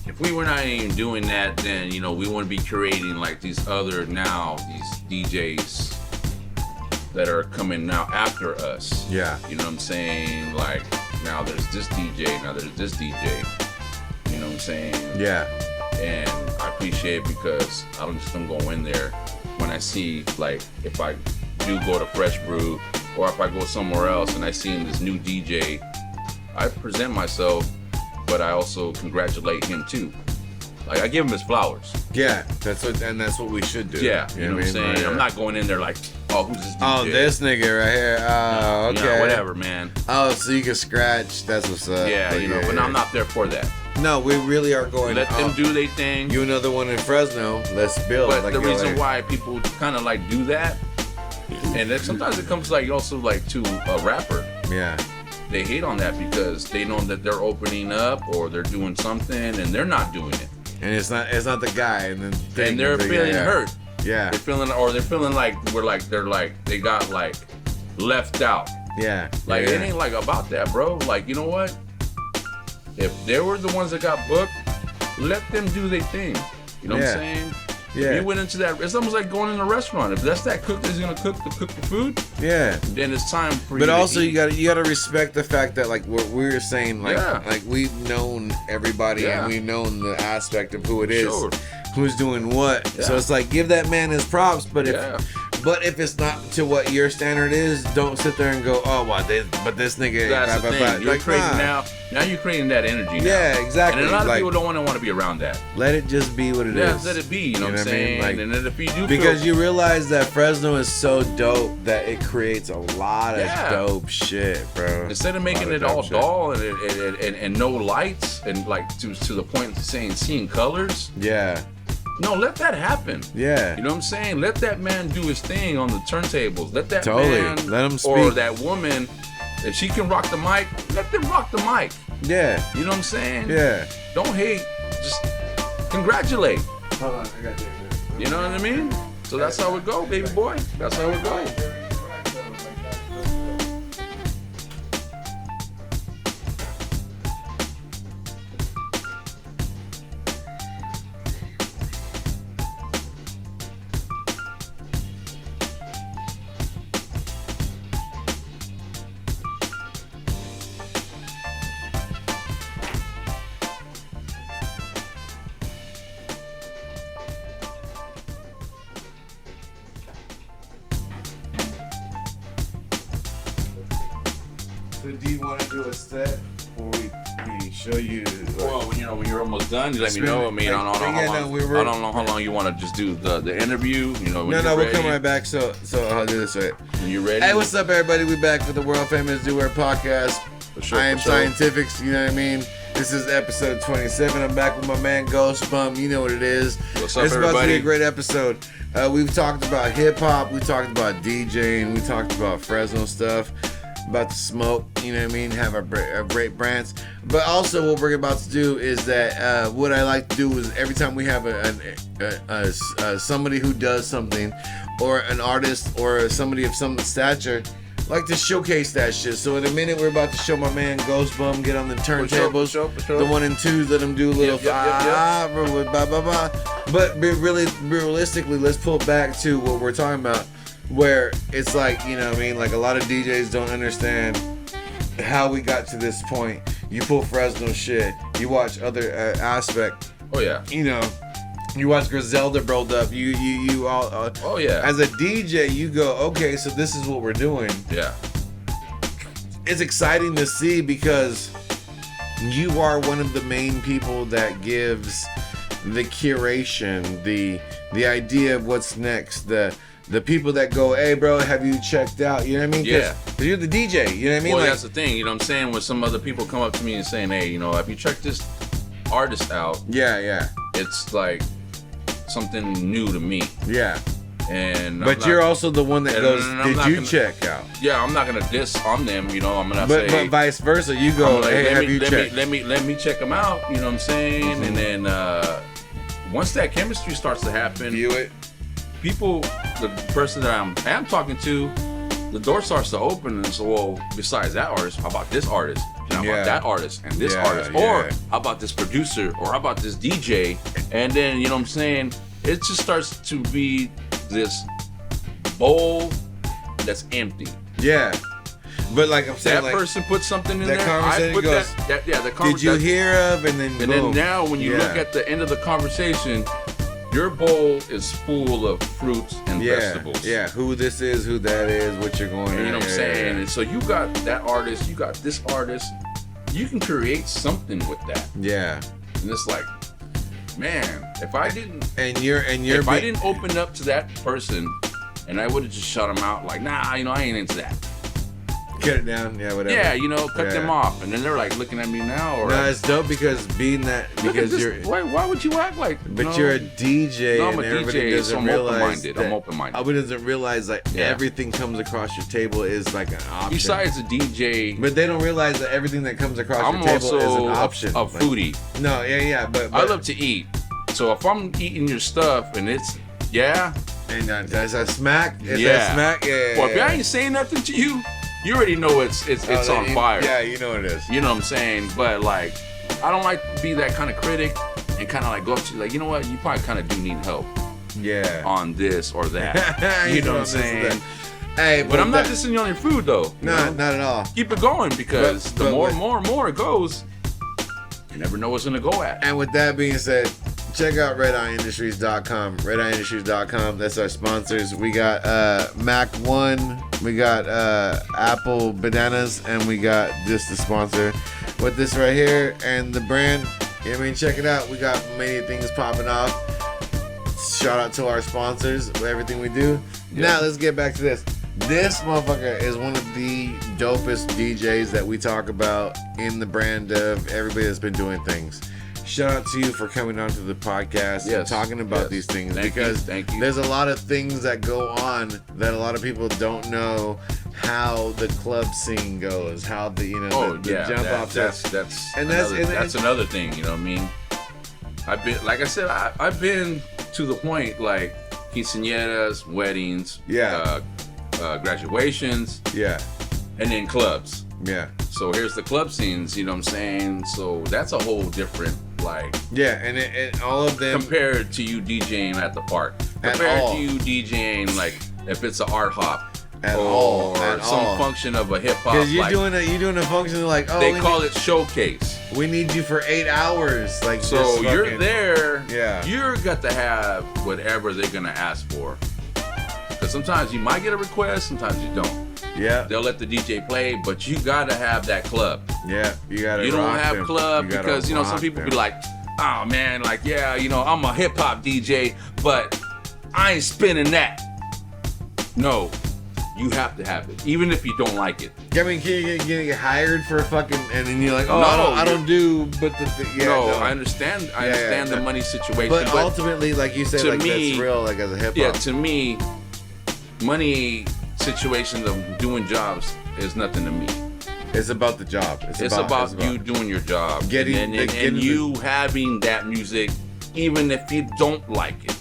if we were not even doing that, then, you know, we wouldn't be creating like these DJs that are coming now after us. Yeah. You know what I'm saying? Like, now there's this DJ, now there's this DJ. You know what I'm saying? Yeah. And I appreciate it because I don't go in there when I see, like, if I do go to Fresh Brew or if I go somewhere else and I see this new DJ, I present myself, but I also congratulate him too. Like, I give him his flowers. Yeah, that's what we should do. Yeah, you know what I'm saying? Like, I'm not going in there like, oh, who's this DJ? Oh, this nigga right here. Oh, okay. You know, whatever, man. Oh, so you can scratch. That's what's up. Yeah, but, you know, but I'm not there for that. No, we really are going. Let them do their thing. You another one in Fresno. Let's build. But like, the reason why people kind of like do that, and then sometimes it comes like also like to a rapper. Yeah. They hate on that because they know that they're opening up or they're doing something and they're not doing it. And it's not the guy, and then they're feeling hurt. Yeah. They're feeling like they got like left out. Yeah. Like it ain't like about that, bro. Like, you know what? If they were the ones that got booked, let them do their thing. You know what I'm saying? Yeah. If you went into that, it's almost like going in a restaurant. If that's that cook that's gonna cook the food, then it's time for you. But also, you gotta respect the fact that, like, what we're saying, like we've known everybody and we've known the aspect of who it is, who's doing what. So it's like, give that man his props. But if it's not to what your standard is, don't sit there and go, oh, well, but this nigga. That's the thing. You're creating now you're creating that energy. Yeah, exactly. And a lot of people don't want to be around that. Let it just be what it is. Yeah, let it be. You know what I'm saying? Like, and then if you do, because you realize that Fresno is so dope that it creates a lot of dope shit, bro. Instead of making it all dull and no lights and like to the point of seeing colors. Yeah. No, let that happen. Yeah. You know what I'm saying? Let that man do his thing on the turntables. Let that man, let him speak. Or that woman, if she can rock the mic, let them rock the mic. Yeah. You know what I'm saying? Yeah. Don't hate, just congratulate. Hold on, I got you. You know what I mean? So that's how it go, baby boy. That's how it go. So do you want to do a set before we show you? Well, when you're almost done, you let me know. I mean, I don't know how long you want to just do the interview. You know, no, we'll come right back. So I'll do this right. When you ready? Hey, what's up, everybody? We back for the world famous Do Wear podcast. I am Scientifixxx. You know what I mean? This is episode 27. I'm back with my man Ghost Bumm. You know what it is. What's up, everybody? It's about to be a great episode. We've talked about hip hop. We talked about DJing. We talked about Fresno stuff. About to smoke, you know what I mean, have a great brands. But also what we're about to do is that what I like to do is every time we have somebody who does something, or an artist or somebody of some stature, like to showcase that shit. So in a minute we're about to show my man Ghost Bumm get on the turntables, the 1 and 2s, let him do a little But realistically, let's pull back to what we're talking about. Where it's like, you know what I mean, like a lot of DJs don't understand how we got to this point. You pull Fresno shit, you watch other aspect. Oh yeah. You know, You watch Griselda rolled up. You all. Oh yeah. As a DJ, you go, okay, so this is what we're doing. Yeah. It's exciting to see because you are one of the main people that gives the curation, the idea of what's next, the people that go, hey bro, have you checked out? You know what I mean? Yeah. Cause you're the DJ. You know what I mean? Well, like, that's the thing. You know what I'm saying? When some other people come up to me and saying, hey, you know, have you checked this artist out? Yeah. It's like something new to me. Yeah. But you're also the one that goes, did you gonna check out? Yeah, I'm not gonna diss on them. You know, I'm gonna say. But vice versa, you go, like, hey, have you checked? Let me check them out. You know what I'm saying? And then once that chemistry starts to happen, view it. People, the person that I am talking to, the door starts to open, and so, well, besides that artist, how about this artist? And how about that artist and this artist? Or how about this producer? Or how about this DJ? And then, you know what I'm saying? It just starts to be this bowl that's empty. Yeah. But like I'm saying, that person put something in that there. Conversation I put goes, the conversation. Did you hear of? And then then now when you look at the end of the conversation, your bowl is full of fruits and vegetables. Yeah, who this is, who that is, what you're going to. You know what I'm saying? And so you got that artist, you got this artist. You can create something with that. Yeah. And it's like, man, if I didn't if I didn't open up to that person and I would have just shut them out like, nah, you know, I ain't into that. Cut it down, yeah, whatever. Yeah, you know, cut them off, and then they're like looking at me now. Or no, it's dope because why would you act like? But you're a DJ, no, I'm and a everybody DJ, doesn't so I'm realize open-minded. that. I'm open-minded. Everybody doesn't realize that everything comes across your table is like an option. Besides a DJ, but they don't realize that everything that comes across your table is an option. I'm also a foodie. No, yeah, but I love to eat. So if I'm eating your stuff and it's and that's a smack. That smack? Yeah. Well, if I ain't saying nothing to you, you already know it's on fire. Yeah, you know it is. You know what I'm saying? But like, I don't like to be that kind of critic and kind of like go up to you like, you know what? You probably kind of do need help. Yeah. On this or that. you know what I'm saying? Hey, but I'm not dissing you on your food though. No, not at all. Keep it going because the more it goes, you never know what's gonna go at. And with that being said, check out RedEyeIndustries.com. RedEyeIndustries.com. That's our sponsors. We got Mac One, we got Apple Bananas, and we got just the sponsor with this right here and the brand. You know what I mean? Check it out. We got many things popping off. Shout out to our sponsors with everything we do. Yeah. Now let's get back to this. This motherfucker is one of the dopest DJs that we talk about in the brand of everybody that's been doing things. Shout out to you for coming onto the podcast and talking about these things because there's a lot of things that go on that a lot of people don't know how the club scene goes, how the jump off. That's another thing. You know what I mean? I've been, like I said, I've been to the point like quinceañeras, weddings, graduations, and then clubs. Yeah. So here's the club scenes, you know what I'm saying? So that's a whole different, like... Yeah, and all of them... Compared to you DJing at the park. Compared to you DJing, like, if it's an art hop. Or some function of a hip-hop. Because you're doing a function like, oh... They call it showcase. We need you for 8 hours. Like, so you're there. Yeah. You're got to have whatever they're going to ask for. Because sometimes you might get a request, sometimes you don't. Yeah. They'll let the DJ play, but you gotta have that club. Yeah, you gotta. You don't have club because some people be like, oh man, like I'm a hip hop DJ, but I ain't spinning that. No, you have to have it, even if you don't like it. I mean, can you get hired for a fucking, and then you're like, oh, no, I don't do, but I understand the money situation. But ultimately, like you said, like that's real, like as a hip hop. Yeah, to me, money situations of doing jobs is nothing to me. It's about the job. It's about you doing your job. And you having that music, even if you don't like it.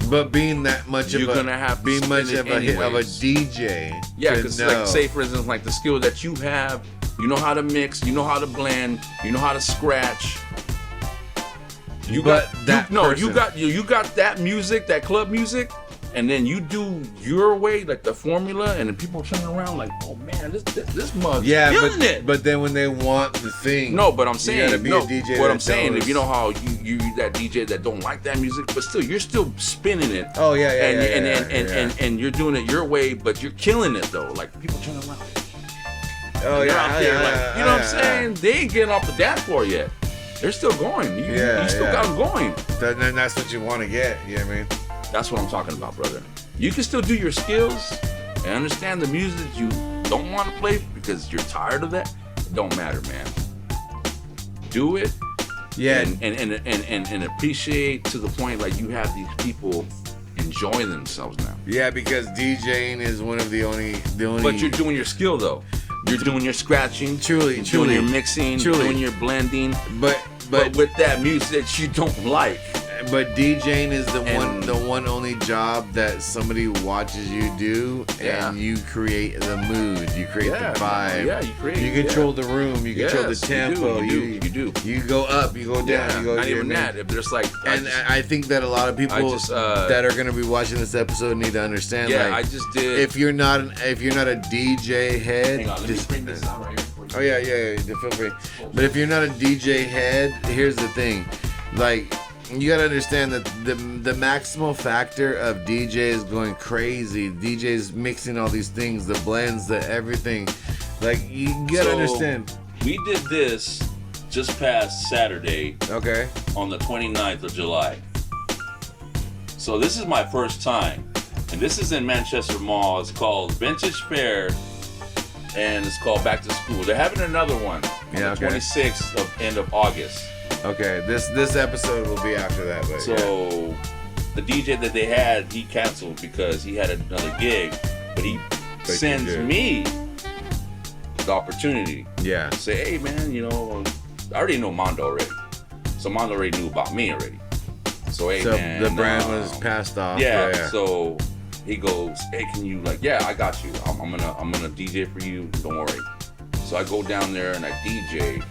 But being that much you're of gonna have being much of a DJ. Yeah, because like say for instance, like the skill that you have, you know how to mix, you know how to blend, you know how to scratch. You got that music, that club music. and then you do your way, like the formula, and then people turn around like, oh man, this mug's killing it. But then when they want the thing, no, but I'm saying, you gotta be a DJ. What I'm saying, if you know how you that DJ that don't like that music, but still you're still spinning it. Oh yeah, and you're doing it your way, but you're killing it though. Like people turn around. Oh yeah, out there, like, you know what I'm saying? They ain't getting off the dance floor yet. They're still going. You still got them going. Then that's what you want to get. You know what I mean? That's what I'm talking about, brother. You can still do your skills and understand the music you don't want to play because you're tired of that. It don't matter, man. Do it. Yeah. And appreciate to the point like you have these people enjoying themselves now. Yeah, because DJing is one of the only. But you're doing your skill though. You're doing your scratching. Truly. Doing your mixing. Doing your blending. But with that music that you don't like. But DJing is the one only job that somebody watches you do, and you create the mood, you create the vibe. Yeah, you create. You control the room, you control the tempo. You do. You go up, you go down, you go. Not even that. If there's like, I think that a lot of people that are gonna be watching this episode need to understand. Yeah, like, I just did. If you're not a DJ head, hang on, let me bring this out right here for you. Oh yeah, feel free. But if you're not a DJ head, here's the thing, like. You gotta understand that the maximal factor of DJs going crazy, DJs mixing all these things, the blends, the everything. Like you gotta understand. We did this just past Saturday. Okay. On the 29th of July. So this is my first time, and this is in Manchester Mall. It's called Vintage Fair, and it's called Back to School. They're having another one on the 26th of end of August. Okay, this episode will be after that. But so the DJ that they had, he canceled because he had another gig, but he sends me the opportunity. Yeah. To say, hey man, you know, I already know Mondo already, so Mondo already knew about me already. So hey man, the brand was passed off. Yeah. So he goes, hey, can you I got you. I'm gonna DJ for you. Don't worry. So I go down there and I DJ.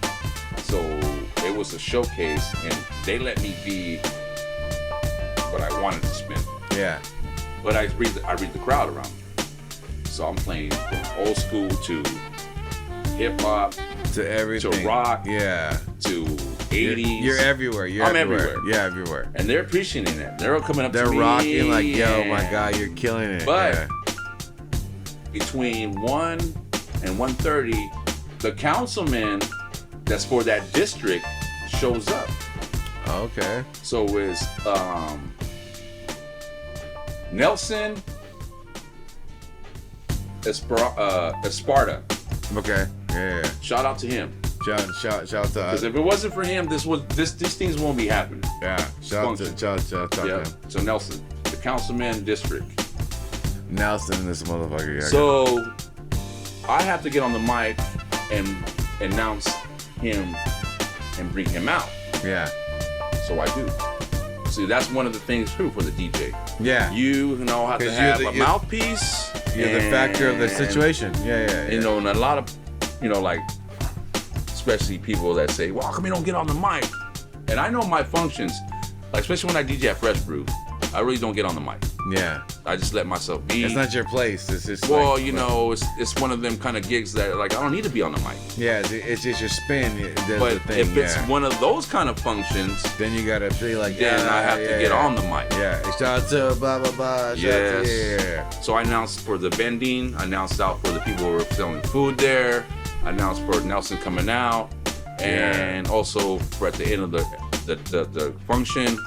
So it was a showcase, and they let me be what I wanted to spin. Yeah. But I read the crowd around me. So I'm playing from old school to hip hop to everything, to rock, to 80s. You're everywhere. I'm everywhere. Yeah, everywhere. And they're appreciating that. They're all coming up to me. They're rocking like, yo, my God, you're killing it. But between 1 and 1:30, the councilman that's for that district shows up. Okay. So it's Nelson Esparta. Okay. Yeah. Shout out to him. Shout out to us. Because if it wasn't for him, these things won't be happening. Yeah. Shout out to him. So Nelson, the councilman district. Nelson, this motherfucker. Yeah, so I have to get on the mic and announce him and bring him out. Yeah. So I do. See, that's one of the things too for the DJ. Yeah. You know have to have a mouthpiece. You're the factor of the situation. Yeah. You know, and a lot of, like, especially people that say, well, how come you don't get on the mic? And I know my functions, like, especially when I DJ at Fresh Brew, I really don't get on the mic. Yeah. I just let myself be. It's not your place. It's just it's one of them kind of gigs that, like, I don't need to be on the mic. Yeah, it's just your spin. But if it's one of those kind of functions, then you gotta be like, then I have to get on the mic. Yeah. Shout out to blah blah blah. Yes. So I announced for the vending. I announced out for the people who were selling food there. I announced for Nelson coming out, and also for at the end of the function.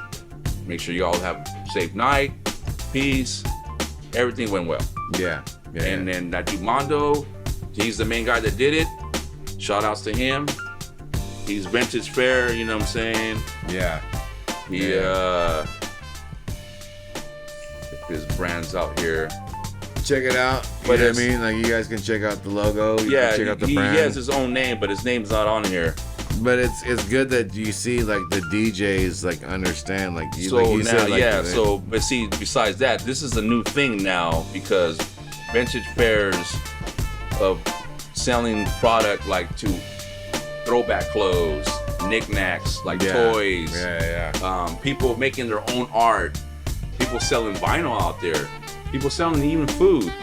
Make sure you all have a safe night, peace. Everything went well. Yeah. And then Mondo, he's the main guy that did it. Shout outs to him. He's Vintage Fair, you know what I'm saying? Yeah. His brand's out here. Check it out. But I mean, like, you guys can check out the logo. You can check out the brand. He has his own name, but his name's not on here. But it's good that you see, like, the DJs, like, understand, like, you, so like you now, said, like, so, but see, besides that, this is a new thing now, because Vintage Fairs of selling product, like, to throwback clothes, knickknacks, like toys, people making their own art, People selling vinyl out there. People selling even food,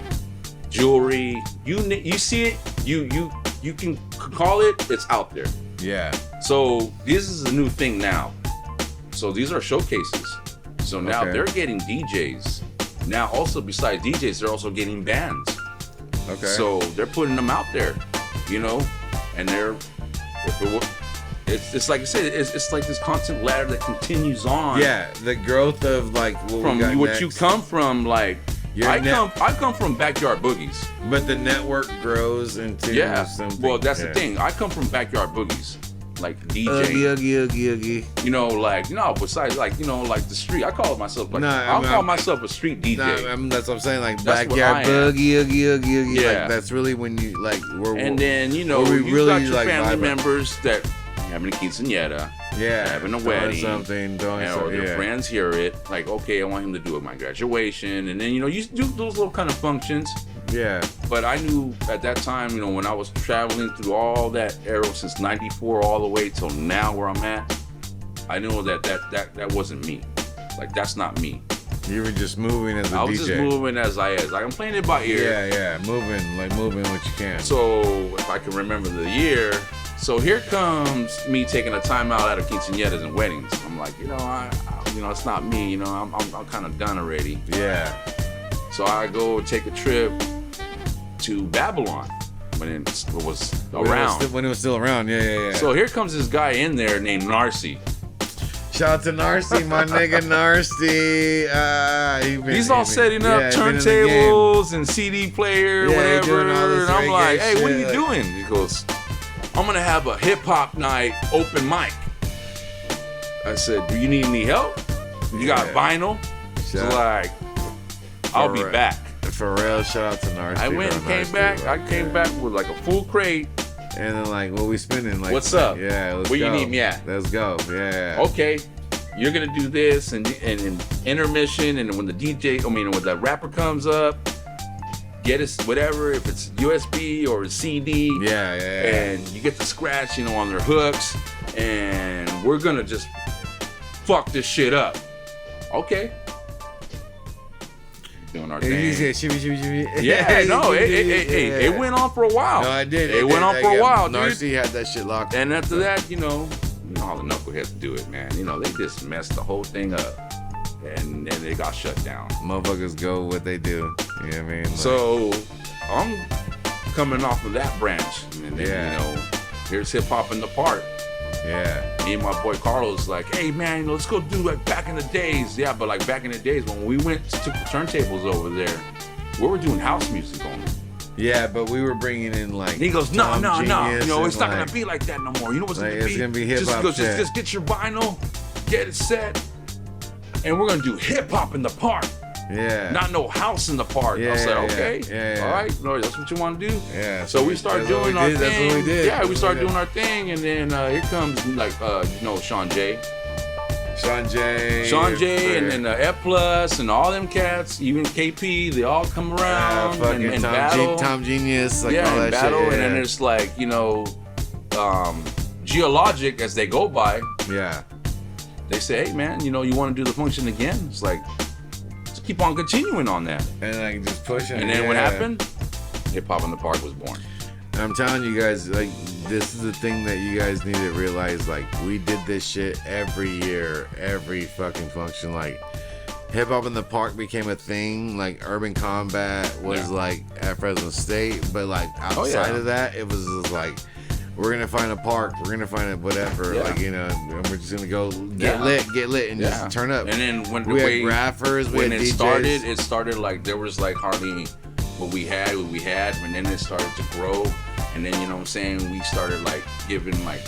jewelry. You see it. You can call it. It's out there. Yeah. So this is a new thing now. So these are showcases. So now they're getting DJs. Now also besides DJs, they're also getting bands. Okay. So they're putting them out there, you know, and it's like I said, it's like this constant ladder that continues on. Yeah, the growth of like from what you come from, like I come from backyard boogies. But the network grows into something. Well, that's the thing. I come from backyard boogies, like DJ. Oogie. You know, like besides like like the street. I call myself like I'll call myself a street DJ. That's what I'm saying. Like That's backyard boogie, oogie. Yeah. Like that's really when you like. And then you really got your family members that having a quinceañera, having a wedding, something, or their friends hear it, like, okay, I want him to do it my graduation, and then you do those little kind of functions. Yeah. But I knew at that time, when I was traveling through all that era since '94 all the way till now where I'm at, I knew that wasn't me. Like that's not me. You were just moving as a DJ. I was just moving as I is. Like I'm playing it by ear. Yeah, moving what you can. So if I can remember the year. So here comes me taking a time out of quinceañeras and weddings. I'm like, it's not me. I'm kind of done already. Yeah. So I go take a trip to Babylon when it was around. When it was still around. Yeah. So here comes this guy in there named Narcy. Shout out to Narcy, my nigga Narcy. He's all setting up turntables and CD player, whatever. And I'm like, hey, what are you doing? He goes, I'm gonna have a hip hop night open mic. I said, do you need any help? You got vinyl? He's like, I'll be back. For real, shout out to Narcy. I went and came back. I came back with like a full crate. And then like, what we spending? Like, what's up? Yeah, let's go. Where you need me at? Let's go. Yeah. Okay, you're gonna do this and intermission, and when the rapper comes up, get us whatever, if it's USB or a CD. Yeah. And you get the scratch, on their hooks, and we're gonna just fuck this shit up. Okay. Doing our thing. Yeah, no, it went on for a while. No, I did. It went on for a while, dude. Narcy had that shit locked. And after that, you know how the knuckleheads do it, man. They just messed the whole thing up, and then it got shut down. Motherfuckers go what they do. You know what I mean? Like, so I'm coming off of that branch, and then here's hip hop in the park. Yeah. Me and my boy Carlos like, hey man, let's go do like back in the days. Yeah, but like back in the days when we went to the turntables over there, we were doing house music only. Yeah, but we were bringing in like. And he goes, no. It's not gonna be like that no more. You know what's gonna be? It's gonna be hip hop. Just get your vinyl, get it set, and we're gonna do hip hop in the park. Yeah. Not no house in the park. I said, okay. Yeah. All right. No, that's what you want to do. Yeah. So we started doing our thing. That's what we did. Yeah, we started doing our thing, and then here comes like Sean J, and then Ep Plus and all them cats, even KP, they all come around and battle. Tom Genius, like all that and battle, shit. And then it's like Geologic as they go by. Yeah. They say, hey man, you want to do the function again? It's like, just keep on continuing on that. And like just pushing. And then what happened? Hip Hop in the Park was born. And I'm telling you guys, like, this is the thing that you guys need to realize. Like, we did this shit every year, every fucking function. Like, Hip Hop in the Park became a thing. Like, Urban Combat was like at Fresno State, but like outside of that, it was just like, we're gonna find a park, we're gonna find a whatever, and we're just gonna go get lit, and just turn up. And then when we had graphers, when it DJs. it started like there was like hardly what we had, and then it started to grow, and then we started like giving like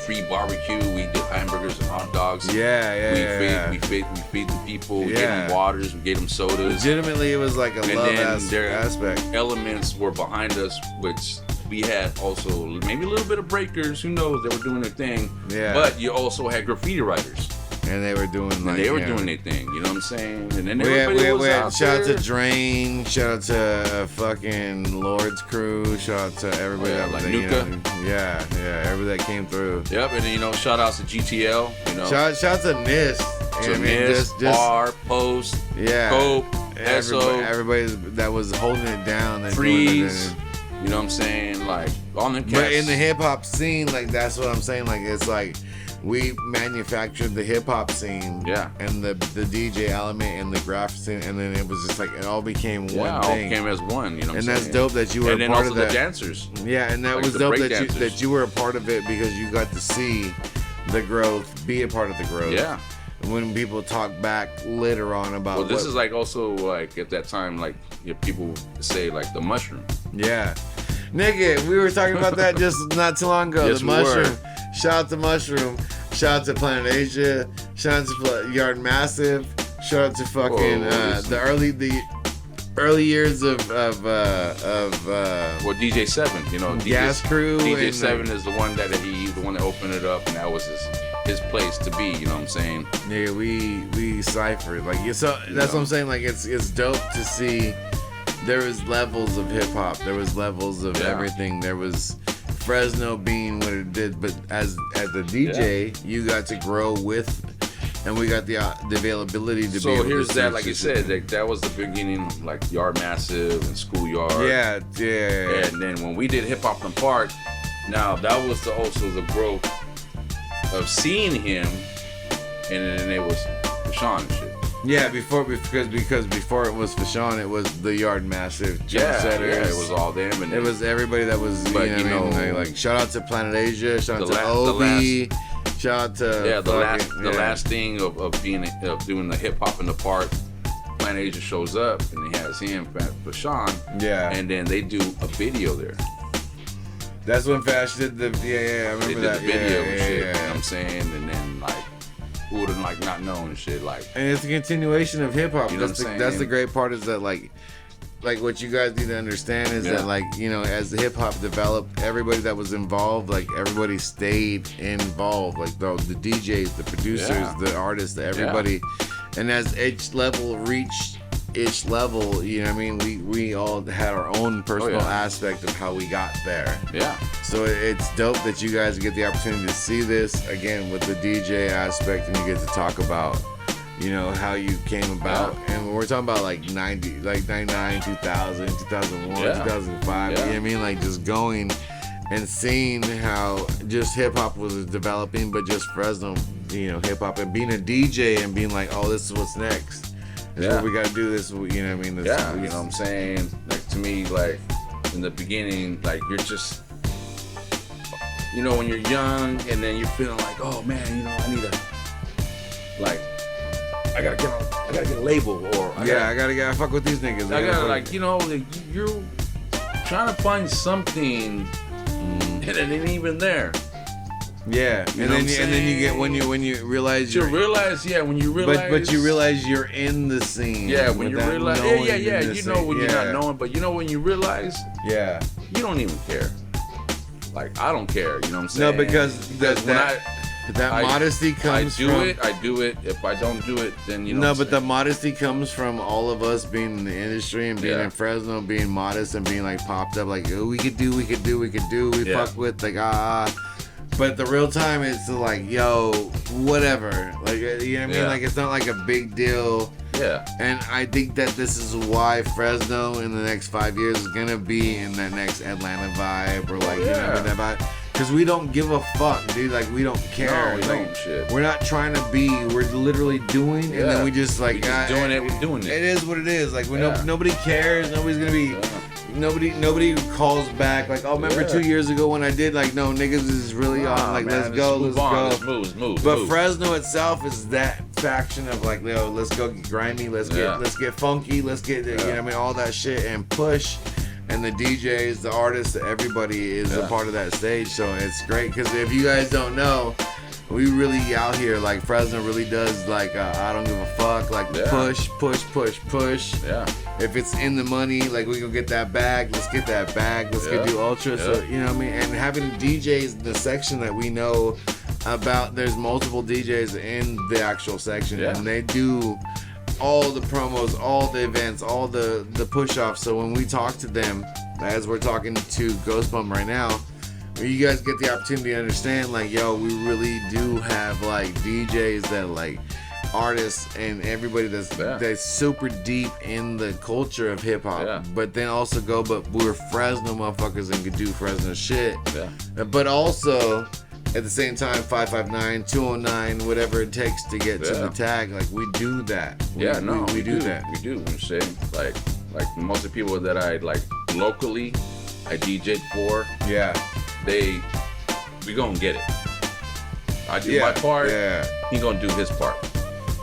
free barbecue. We did hamburgers and hot dogs. We feed the people. We gave them waters. We gave them sodas. Legitimately, it was like a love aspect. Elements were behind us, which we had also maybe a little bit of breakers. Who knows? They were doing their thing. Yeah. But you also had graffiti writers. And they were doing doing their thing. You know what I'm saying? And then we had shout out to Drain, shout out to fucking Lord's crew, shout out to everybody like Nuka. Everybody that came through. Yep, and then shout outs to GTL. Shout out to NIST You know what I mean? Just R, Post, yeah, Cope, SO, everybody that was holding it down. And Freeze. You know what I'm saying? Like on the cats. But in the hip hop scene, like that's what I'm saying. Like it's like we manufactured the hip hop scene, and the DJ element and the graphic scene, and then it was just like it all became one thing. All came as one. You know what I'm saying? And that's dope that you were a part of that. And then also the dancers. Yeah, and that was dope that you were a part of it because you got to see the growth, be a part of the growth. Yeah. When people talk back later on about well, this is like also like at that time like people say like the mushroom. Yeah, nigga, we were talking about that just not too long ago. Yes, the mushroom. Shout out to Mushroom. Shout out to Planet Asia. Shout out to Yard Massive. Shout out to fucking the early years of DJ 7. You know, Gas Crew. DJ 7 is the one that opened it up, and that was his place to be. You know what I'm saying? Yeah, we ciphered like so. That's what I'm saying. Like it's dope to see. There was levels of hip hop. There was levels of everything. There was Fresno being what it did, but as the DJ, you got to grow with, and we got the availability to be able to. So here's that, like you said, that was the beginning, like Yard Massive and Schoolyard. Yeah. And then when we did Hip Hop in the Park, now that was also the growth of seeing him, and then it was Fashawn and shit. Yeah, because before it was Fashawn, it was the Yard Massive, Setters. It was all them, and it was everybody that was. But you know, like shout out to Planet Asia, shout out to Obi, shout out to the last thing of doing the Hip Hop in the Park. Planet Asia shows up and he has him, Fashawn. Yeah, and then they do a video there. That's when Fash did the I remember that the video and shit. You know what I'm saying? And then like. Who would have like not known and shit like. And it's a continuation of hip hop. You know that's the great part is that like what you guys need to understand is that like you know as the hip hop developed, everybody that was involved, like everybody stayed involved, like the DJs, the producers, the artists, everybody, and as each level reached each level, you know what I mean, we all had our own personal aspect of how we got there. Yeah. So it's dope that you guys get the opportunity to see this again with the DJ aspect, and you get to talk about, you know, how you came about. And we're talking about like 90, like 99, 2000, 2001, 2005. You know what I mean? Like just going and seeing how just hip hop was developing, but just Fresno, you know, hip hop and being a DJ and being like, oh, this is what's next. This is what we gotta do. This, you know what I mean? You know what I'm saying? Like to me, like in the beginning, like you're just, you know, when you're young and then you're feeling like, oh man, you know, I need I gotta get a label, or I gotta fuck with these niggas. I gotta like, you know, like, you're trying to find something, and it ain't even there. Yeah, and then you get when you realize when you realize, but you realize you're in the scene. Yeah, when you realize, you know when you're not knowing, but you know when you realize, you don't even care. Like I don't care, you know what I'm saying? No, because that modesty comes from. I do it. If I don't do it, then you know. No, but the modesty comes from all of us being in the industry and being in Fresno, being modest and being like popped up, like oh, we could do. We fuck with like But the real time, it's like, yo, whatever. Like, you know what I mean? Like, it's not like a big deal. Yeah. And I think that this is why Fresno in the next 5 years is going to be in that next Atlanta vibe or like, you know what I mean? That vibe. Because we don't give a fuck, dude. Like, we don't care. No, we don't shit. We're not trying to be. We're literally doing, and then we just like... We're just doing it. We're doing it. It is what it is. Like, nobody cares. Nobody's going to be... Nobody calls back like, oh, remember 2 years ago when I did like, no, niggas is really on, like, man, let's go. Let's move. But Fresno itself is that faction of like, yo, let's go get grimy, let's get funky, let's get, you know what I mean, all that shit and push. And the DJs, the artists, everybody is a part of that stage. So it's great because if you guys don't know, we really out here, like Fresno really does like I don't give a fuck, like push. Yeah. If it's in the money, like we go get that bag, let's get that bag, let's get do ultra. So you know what I mean? And having DJs in the section that we know about, there's multiple DJs in the actual section and they do all the promos, all the events, all the push-offs. So when we talk to them, as we're talking to Ghost Bumm right now, you guys get the opportunity to understand, like, yo, we really do have like DJs that like artists and everybody that's super deep in the culture of hip hop, but then also but we're Fresno motherfuckers and could do Fresno shit. Yeah. But also at the same time, 559, 209, whatever it takes to get to the tag, like we do that. We do that. We do. I'm saying like most of the people that I like locally, I DJ'd for. Yeah. We gonna get it. I do my part. Yeah. He gonna do his part.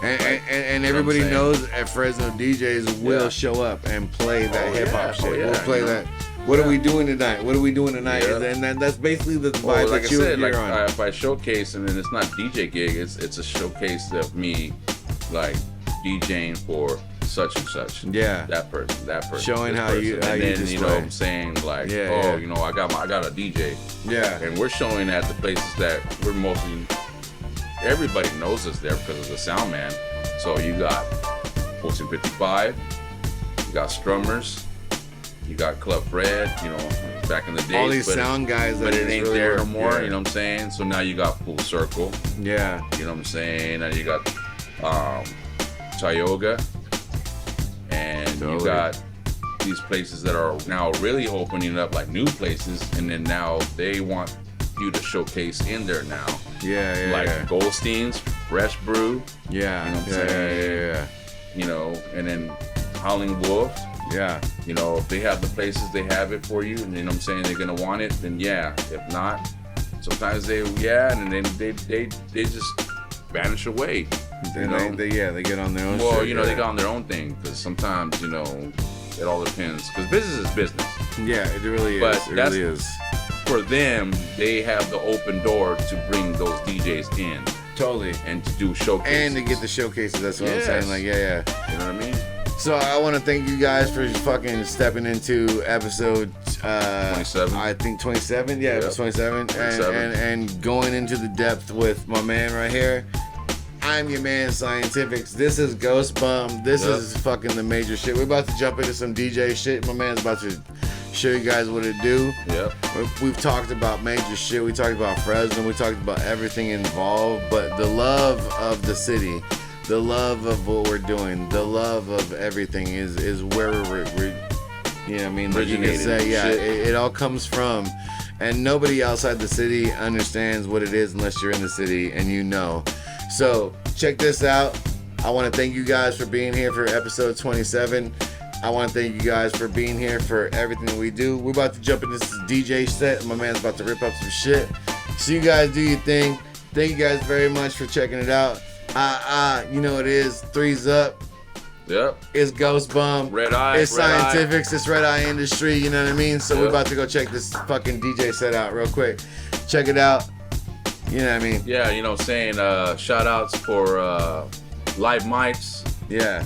And everybody knows at Fresno DJs will show up and play that hip hop shit. We'll play that. What are we doing tonight? What are we doing tonight? And that's basically the vibe like that I said, you're on. If I showcase, and then it's not DJ gig, it's a showcase of me, like DJing for such and such. Yeah. That person. Showing how you display. You know what I'm saying? Like, you know, I got a DJ. Yeah. And we're showing at the places that we're mostly, everybody knows us there because of the sound man. So you got 1455, you got Strummers, you got Club Fred, you know, back in the days. All these sound guys but it ain't really there no more, you know what I'm saying? So now you got Full Circle. Yeah. You know what I'm saying? And you got Tioga. And you got these places that are now really opening up, like new places, and then now they want you to showcase in there now. Yeah. Like Goldstein's, Fresh Brew. Yeah. You know what I'm saying? Yeah. You know, and then Howling Wolf. Yeah. You know, if they have the places, they have it for you, and you know what I'm saying, they're gonna want it, then yeah. If not, sometimes they and then they just vanish away. Then they get on their own. Well, shit, you know, they got on their own thing, because sometimes, you know, it all depends, because business is business. Yeah, it really is. But it really is. For them, they have the open door to bring those DJs in. Totally. And to do showcases. And to get the showcases, that's what I'm saying. Like, yeah. You know what I mean? So I want to thank you guys for fucking stepping into episode 27. I think 27. Yeah, it was 27. And going into the depth with my man right here. I'm your man, Scientifixxx. This is Ghost Bumm. This is fucking the major shit. We're about to jump into some DJ shit. My man's about to show you guys what it do. Yep. We've talked about major shit. We talked about Fresno. We talked about everything involved. But the love of the city, the love of what we're doing, the love of everything is where we're you know what I mean? Like you can say, it all comes from. And nobody outside the city understands what it is unless you're in the city and you know. So check this out. I want to thank you guys for being here for episode 27. I want to thank you guys for being here for everything we do. We're about to jump into this DJ set. My man's about to rip up some shit. So you guys do your thing. Thank you guys very much for checking it out. You know what it is. Three's up. Yep. It's Ghost Bumm. Red Eye. It's Scientifixxx. It's Red Eye Industry. You know what I mean? So we're about to go check this fucking DJ set out real quick. Check it out. You know what I mean? Yeah, you know what I'm saying? Shout outs for Live Mites. Yeah.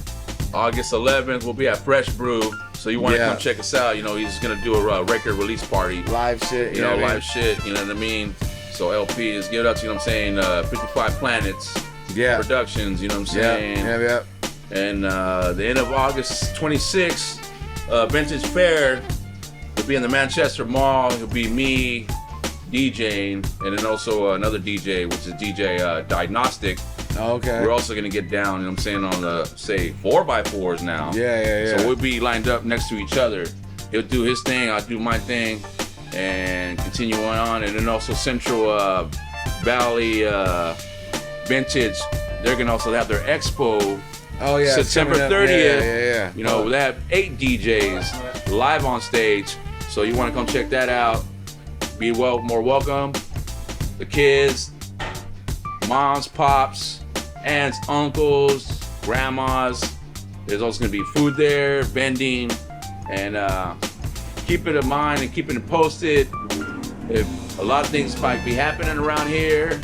August 11th, we'll be at Fresh Brew. So you want to come check us out. You know, he's going to do a record release party. Live shit. You know, live shit. You know what I mean? So LP is give it up to, you know what I'm saying? 55 Planets. Productions, you know what I'm saying? Yeah. And the end of August 26th, Vintage Fair. It'll be in the Manchester Mall. It'll be me DJing, and then also another DJ, which is DJ Diagnostic. Okay. We're also gonna get down, you know what I'm saying, on the 4x4s now. Yeah. So we'll be lined up next to each other. He'll do his thing, I'll do my thing, and continue on. And then also Central Valley Vintage, they're gonna also have their expo. Oh yeah. September 30th. Yeah. You know, they have 8 DJs live on stage. So you wanna come check that out. Be more welcome. The kids, moms, pops, aunts, uncles, grandmas. There's also gonna be food there, vending, and keep it in mind and keeping it posted. If a lot of things might be happening around here,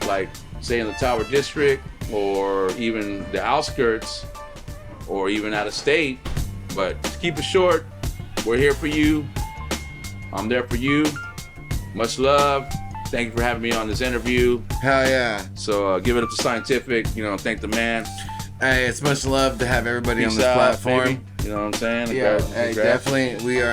like say in the Tower District or even the outskirts or even out of state, but keep it short. We're here for you. I'm there for you. Much love. Thank you for having me on this interview. Hell yeah. So give it up to Scientifixxx. You know, thank the man. Hey, it's much love to have everybody on this platform. Baby. You know what I'm saying? Yeah. Definitely. We're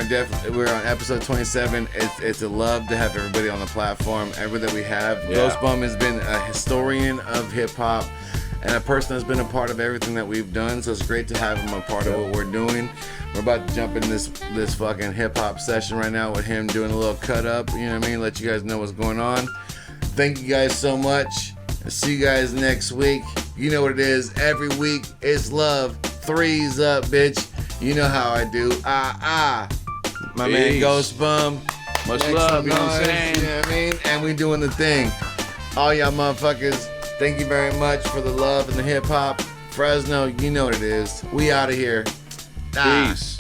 on episode 27. It's a love to have everybody on the platform. Everybody that we have. Yeah. Ghost Bumm has been a historian of hip hop. and a person that's been a part of everything that we've done. So it's great to have him a part of what we're doing. We're about to jump in this fucking hip hop session right now with him doing a little cut up. You know what I mean? Let you guys know what's going on. Thank you guys so much. I'll see you guys next week. You know what it is. Every week it's love. Threes up, bitch. You know how I do. My man Ghost Bumm. Much love, you know what I'm saying? You know what I mean? And we doing the thing. All y'all motherfuckers, thank you very much for the love and the hip hop. Fresno, you know what it is. We out of here. Peace.